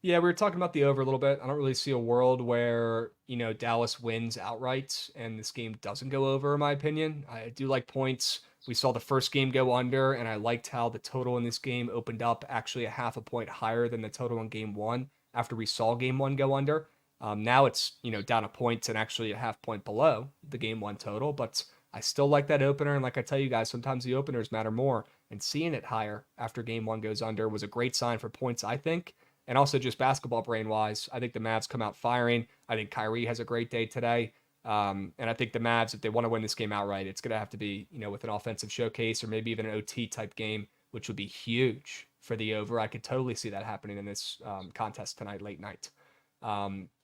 Yeah, we were talking about the over a little bit. I don't really see a world where, Dallas wins outright and this game doesn't go over, in my opinion. I do like points. We saw the first game go under, and I liked how the total in this game opened up actually a half a point higher than the total in game 1 after we saw game 1 go under. Now it's, down a point and actually a half point below the game 1 total, but I still like that opener. And like I tell you guys, sometimes the openers matter more, and seeing it higher after game 1 goes under was a great sign for points, I think. And also just basketball brain wise, I think the Mavs come out firing. I think Kyrie has a great day today. And I think the Mavs, if they want to win this game outright, it's going to have to be, with an offensive showcase or maybe even an OT type game, which would be huge for the over. I could totally see that happening in this contest tonight, late night.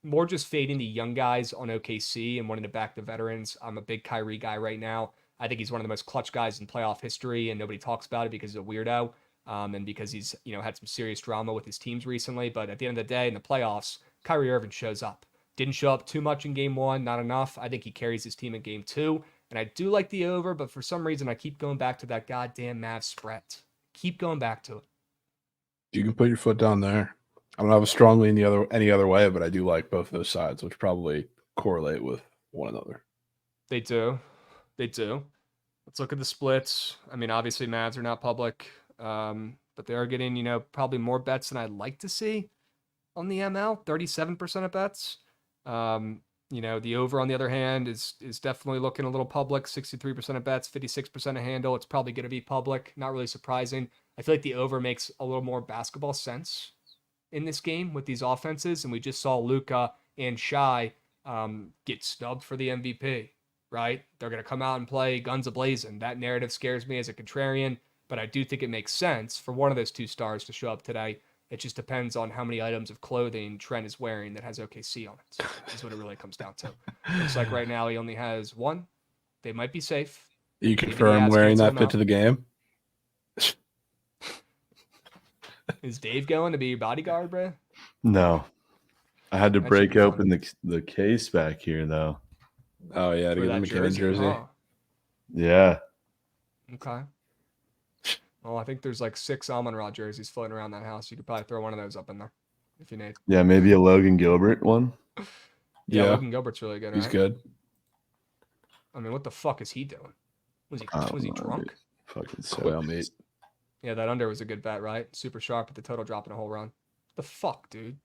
More just fading the young guys on OKC and wanting to back the veterans. I'm a big Kyrie guy right now. I think he's one of the most clutch guys in playoff history, and nobody talks about it because he's a weirdo. And because he's, had some serious drama with his teams recently. But at the end of the day, in the playoffs, Kyrie Irving shows up. Didn't show up too much in game 1, not enough. I think he carries his team in game 2. And I do like the over, but for some reason, I keep going back to that goddamn Mavs spread. Keep going back to it. You can put your foot down there. I don't have a strongly any other way, but I do like both those sides, which probably correlate with one another. They do. They do. Let's look at the splits. I mean, obviously, Mavs are not public, but they are getting, probably more bets than I'd like to see on the ML. 37% of bets. The over, on the other hand, is definitely looking a little public. 63% of bets, 56% of handle. It's probably going to be public. Not really surprising. I feel like the over makes a little more basketball sense in this game with these offenses, and we just saw Luka and Shai get snubbed for the MVP. Right? They're going to come out and play guns a-blazing. That narrative scares me as a contrarian, but I do think it makes sense for one of those two stars to show up today. It just depends on how many items of clothing Trent is wearing that has OKC on it. That's what it really comes down to. Looks like right now he only has one. They might be safe. You confirm wearing that fit to the game? Is Dave going to be your bodyguard, bro? No. I had to break open the case back here, though. Oh, yeah, to get the McKinnon jersey. Huh? Yeah. Okay. Well, I think there's like 6 Amon-Ra jerseys floating around that house. You could probably throw one of those up in there if you need. Yeah, maybe a Logan Gilbert one. Yeah, Logan Gilbert's really good, He's good. I mean, what the fuck is he doing? Was he drunk? Dude. Fucking quail meat. Yeah, that under was a good bet, right? Super sharp at the total drop in a whole run. The fuck, dude?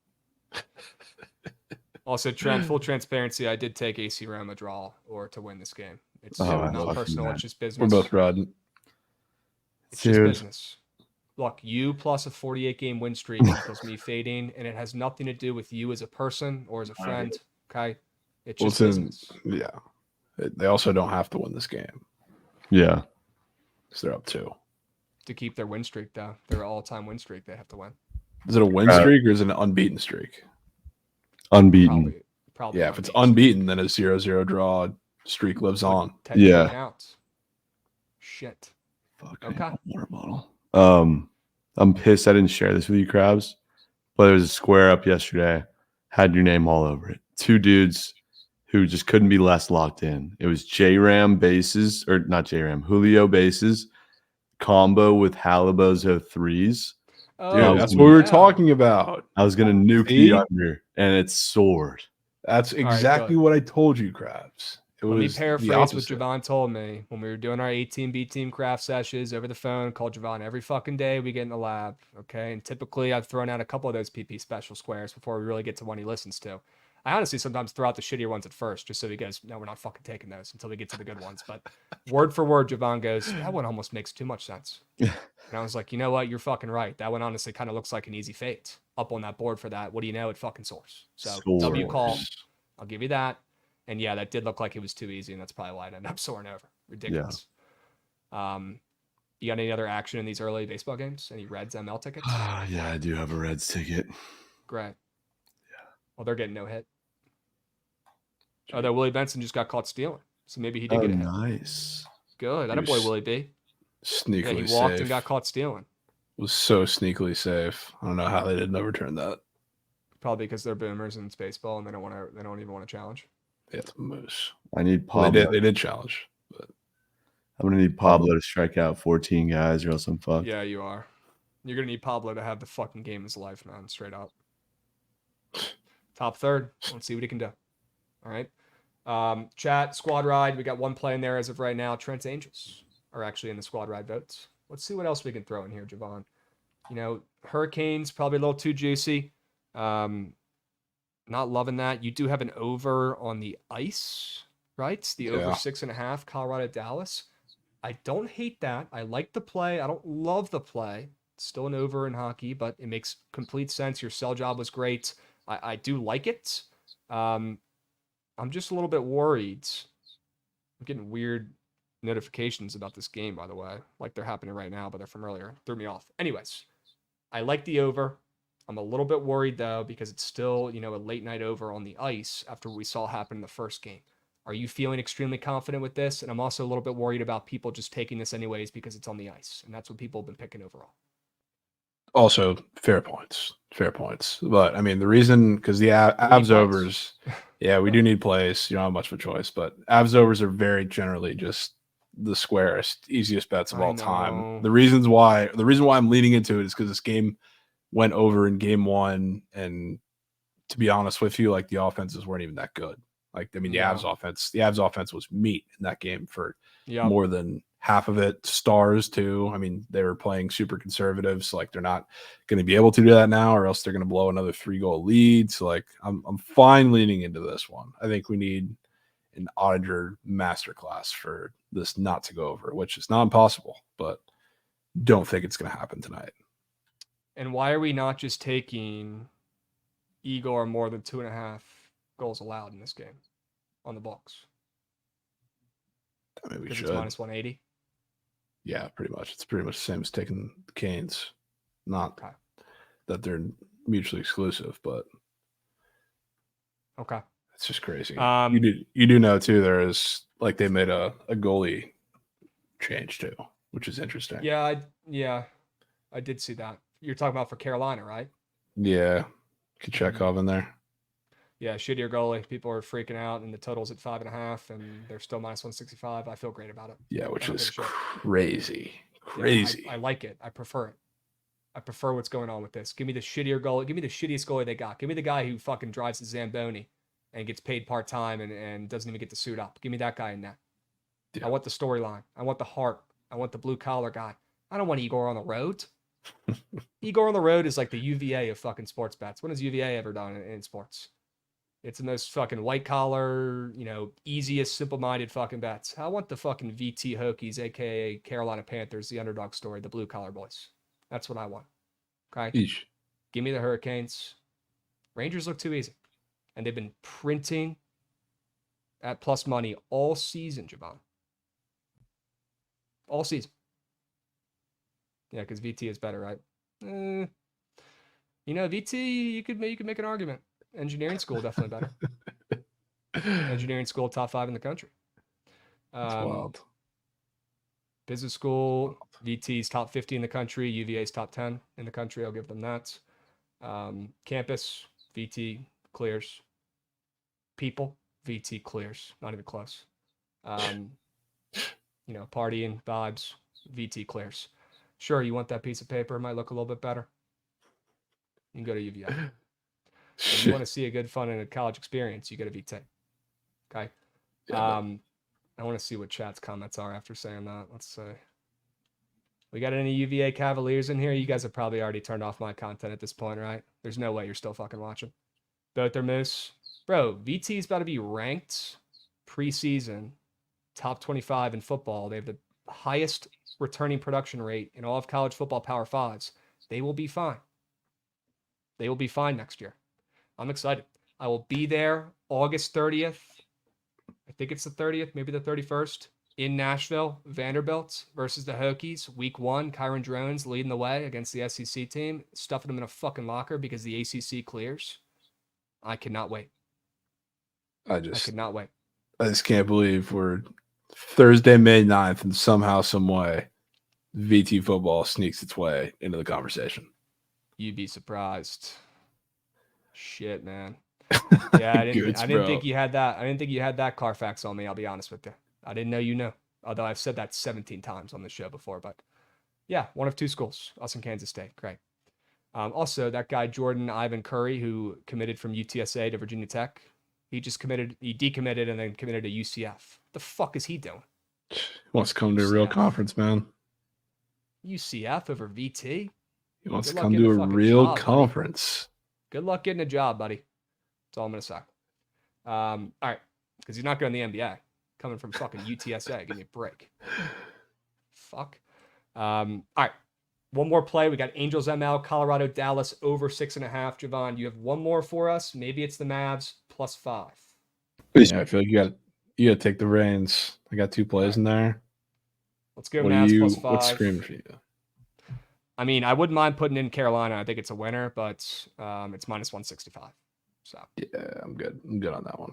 Also, Trent, full transparency, I did take AC Roma draw or to win this game. It's not personal. It's just business. We're both riding. It's just business. Look, you plus a 48-game win streak equals me fading, and it has nothing to do with you as a person or as a friend, okay? It's just business. Yeah. They also don't have to win this game. Yeah. So they're up 2. To keep their win streak, though. Their all-time win streak, they have to win. Is it a win streak or is it an unbeaten streak? Unbeaten. Probably yeah, if it's unbeaten, then a 0-0 draw streak lives on. Yeah. Counts. Shit. Fuck. Okay. Water bottle. I'm pissed I didn't share this with you, Krabs. But there was a square up yesterday. Had your name all over it. 2 dudes who just couldn't be less locked in. It was J-Ram bases, or not J-Ram, Julio bases, combo with Halabozo threes. Dude, that's what we were talking about. I was going to nuke the under, and it soared. That's exactly what I told you, Krabs. Let me paraphrase what Jovan told me when we were doing our 18B team craft sessions over the phone. Called Jovan every fucking day. We get in the lab, okay? And typically I've thrown out a couple of those PP special squares before we really get to one he listens to. I honestly sometimes throw out the shittier ones at first just so he goes, no, we're not fucking taking those until we get to the good ones. But word for word, Jovan goes, that one almost makes too much sense. And I was like, you know what? You're fucking right. That one honestly kind of looks like an easy fate up on that board for that. What do you know? It fucking soars. So W call. I'll give you that. And yeah, that did look like it was too easy, and that's probably why it ended up soaring over. Ridiculous. Yeah. You got any other action in these early baseball games? Any Reds ML tickets? Yeah, I do have a Reds ticket. Great. Yeah. Well, they're getting no hit. Although Willie Benson just got caught stealing, so maybe he did get a hit. Nice. Good. That a boy, Willie B. Sneakily he walked safe. And got caught stealing. Was so sneakily safe. I don't know how they didn't overturn that. Probably because they're boomers and it's baseball, and they don't even want to challenge. Yeah, it's a moose. I need Pablo. Well, they did challenge. But I'm gonna need Pablo to strike out 14 guys, or else I'm fucked. Yeah, you are. You're gonna need Pablo to have the fucking game of his life, man. Straight up. Top third. Let's see what he can do. All right. Chat squad ride. We got one play in there as of right now. Trent's Angels are actually in the squad ride votes. Let's see what else we can throw in here, Jovan. Hurricanes probably a little too juicy. Not loving that. You do have an over on the ice, right? The over 6.5, Colorado, Dallas. I don't hate that. I like the play. I don't love the play. It's still an over in hockey, but it makes complete sense. Your sell job was great. I do like it. I'm just a little bit worried. I'm getting weird notifications about this game, by the way. Like they're happening right now, but they're from earlier. Threw me off. Anyways, I like the over. I'm a little bit worried, though, because it's still, a late night over on the ice after what we saw happen in the first game. Are you feeling extremely confident with this? And I'm also a little bit worried about people just taking this anyways because it's on the ice. And that's what people have been picking overall. Also, fair points. But, I mean, the reason, because the abs overs, yeah, we do need plays. You don't have much of a choice. But abs overs are very generally just the squarest, easiest bets of I all know. time. The reason why I'm leaning into it is because this game went over in game one, and to be honest with you, like the offenses weren't even that good. Like, I mean, the Avs offense was meat in that game for more than half of it. Stars too. I mean, they were playing super conservative, so like they're not going to be able to do that now, or else they're going to blow another 3-goal lead. So like, I'm fine leaning into this one. I think we need an auditor masterclass for this not to go over, which is not impossible, but don't think it's going to happen tonight. And why are we not just taking Igor more than 2.5 goals allowed in this game on the books? I mean, we Because should. it's minus 180. Yeah, pretty much. It's pretty much the same as taking the Canes. Not that they're mutually exclusive, but okay, it's just crazy. You do know too. There is like they made a goalie change too, which is interesting. Yeah, I did see that. You're talking about for Carolina, right? Yeah, Kachekov in there. Yeah, shittier goalie. People are freaking out, and the total's at 5.5, and they're still minus 165. I feel great about it. Yeah, which is crazy. Crazy. Yeah, I like it. I prefer it. I prefer what's going on with this. Give me the shittier goalie. Give me the shittiest goalie they got. Give me the guy who fucking drives the Zamboni and gets paid part-time and doesn't even get to suit up. Give me that guy in there. Yeah. I want the storyline. I want the heart. I want the blue-collar guy. I don't want Igor on the road. Igor on the road is like the UVA of fucking sports bets. When has UVA ever done in sports? It's the most fucking white-collar, easiest, simple-minded fucking bets. I want the fucking VT Hokies, a.k.a. Carolina Panthers, the underdog story, the blue-collar boys. That's what I want. Okay? Eesh. Give me the Hurricanes. Rangers look too easy. And they've been printing at plus money all season, Jovan. All season. Yeah, because VT is better, right? VT, you could make an argument. Engineering school, definitely better. Engineering school, top 5 in the country. That's wild. Business school, VT's top 50 in the country. UVA's top 10 in the country. I'll give them that. Campus, VT clears. People, VT clears. Not even close. Partying, vibes, VT clears. Sure, you want that piece of paper? It might look a little bit better. You can go to UVA. If you want to see a good, fun, and a college experience, you go to VT. Okay? Yeah, I want to see what chat's comments are after saying that. Let's see. We got any UVA Cavaliers in here? You guys have probably already turned off my content at this point, right? There's no way you're still fucking watching. Both their moose. Bro, VT is about to be ranked preseason top 25 in football. They have the highest returning production rate in all of college football Power 5s. They will be fine. They will be fine next year. I'm excited. I will be there August 30th. I think it's the 30th, maybe the 31st, in Nashville. Vanderbilt versus the Hokies. Week 1, Kyron Drones leading the way against the SEC team, stuffing them in a fucking locker because the ACC clears. I cannot wait. I cannot wait. I just can't believe we're Thursday, May 9th, and somehow, some way, VT football sneaks its way into the conversation. You'd be surprised. Shit, man. Yeah, I didn't think you had that. I didn't think you had that Carfax on me, I'll be honest with you. I didn't know you know. Although I've said that 17 times on the show before, but yeah, one of 2 schools, us and Kansas State. Great. Also, that guy Jordan Ivan Curry, who committed from UTSA to Virginia Tech, he decommitted and then committed to UCF. The fuck is he doing? He wants to come to a real conference, man. UCF over VT? He wants to come to a real conference. Good luck getting a job, buddy. That's all I'm going to say. All right. Because he's not going to the NBA. Coming from fucking UTSA. Give me a break. Fuck. All right. One more play. We got Angels ML, Colorado, Dallas over 6.5. Jovan, you have one more for us. Maybe it's the Mavs +5. Yeah, I feel like you got to take the reins. I got 2 plays in there. Let's go Mavs +5. What's screaming for you? I mean, I wouldn't mind putting in Carolina. I think it's a winner, but it's minus 165. So yeah, I'm good. I'm good on that one.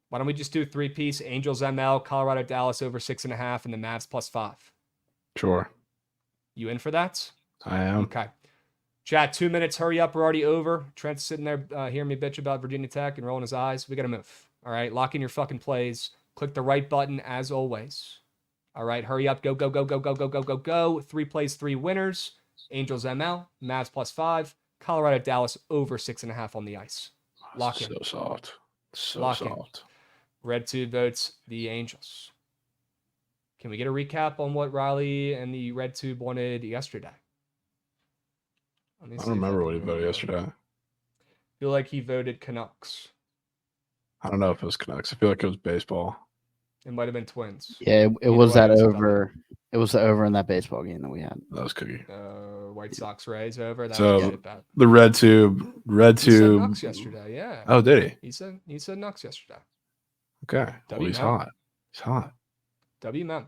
Why don't we just do 3-piece? Angels ML, Colorado, Dallas over 6.5, and the Mavs +5. Sure. You in for that? I am. Okay. Chat, 2 minutes. Hurry up. We're already over. Trent's sitting there hearing me bitch about Virginia Tech and rolling his eyes. We got to move. All right. Lock in your fucking plays. Click the right button as always. All right, hurry up. Go, go, go, go, go, go, go, go, go. 3 plays, 3 winners. Angels ML, Mavs +5. Colorado, Dallas over 6.5 on the ice. Lock in. So soft. So Lock in. soft. Red 2 votes the Angels. Can we get a recap on what Riley and the Red Tube wanted yesterday? I don't remember what he voted yesterday. I feel like he voted Canucks. I don't know if it was Canucks. I feel like it was baseball. It might have been Twins. Yeah, it Either was way, that it's a over. It was the over in that baseball game that we had. That was Cookie. White Sox Rays over. That So, was a good bet. The Red Tube. He said Nucks yesterday. Yeah. Oh, did he? He said Nucks yesterday. Okay. Well, he's hot. He's hot. WM.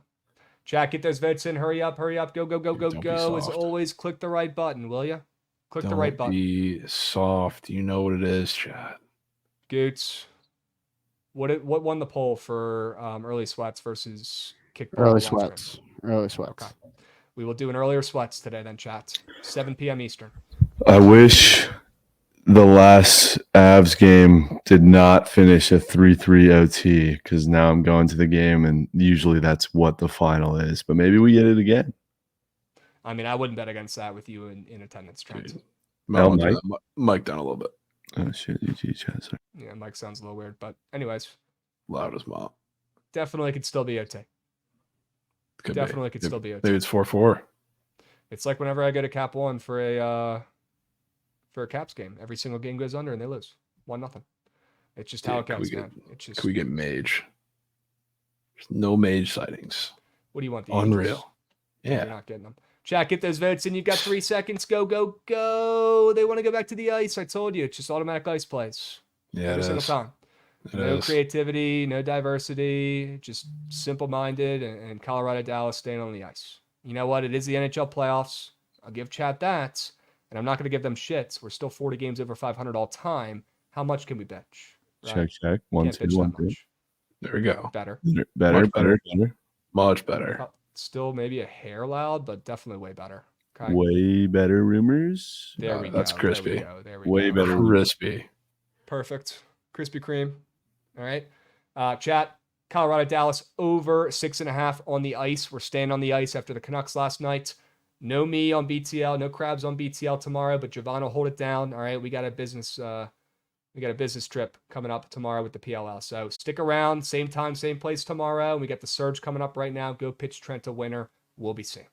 Chat, get those votes in. Hurry up, hurry up. Go, go, go, go, Don't be go. As soft. always, click the right button, will you? Click the Don't right button. be soft. You know what it is, chat. Goots. What won the poll for early sweats versus kickball? Early watch sweats. Early sweats. Okay. We will do an earlier sweats today then, chat. 7 p.m. Eastern. I wish the last Avs game did not finish a 3-3 OT because now I'm going to the game and usually that's what the final is. But maybe we get it again. I mean, I wouldn't bet against that with you in attendance, Trent. Mike down a little bit. Oh, shit. Sorry. Yeah, Mike sounds a little weird. But anyways, Loud as mop. definitely could still be OT. Definitely could still be OT. Maybe it's 4-4. It's like whenever I go to Cap One for a Caps game, every single game goes under and they lose 1-0. It's just how it goes, man. It's just. Can we get Mage? There's no Mage sightings. What do you want? The Unreal. Angels? Yeah. You're not getting them. Chat, get those votes in. You've got 3 seconds. Go, go, go. They want to go back to the ice. I told you. It's just automatic ice plays. Yeah, Every it single is. time. It No is. creativity, no diversity, just simple-minded, and Colorado, Dallas staying on the ice. You know what? It is the NHL playoffs. I'll give chat that, and I'm not going to give them shits. We're still 40 games over 500 all time. How much can we bitch? Right? Check. 1, Can't 2, bitch 1, that 2. much. There we go. Better. Better. Much better. Still maybe a hair loud, but definitely way better. Okay. Way better rumors. There we go. That's crispy. There we Way go. better. Crispy. Perfect. Krispy Kreme. All right. Chat, Colorado, Dallas over 6.5 on the ice. We're staying on the ice after the Canucks last night. No me on BTL, no Krabs on BTL tomorrow, but Jovan will hold it down. All right. We got a business trip coming up tomorrow with the PLL. So stick around. Same time, same place tomorrow. We got the Surge coming up right now. Go pitch Trent a winner. We'll be seeing.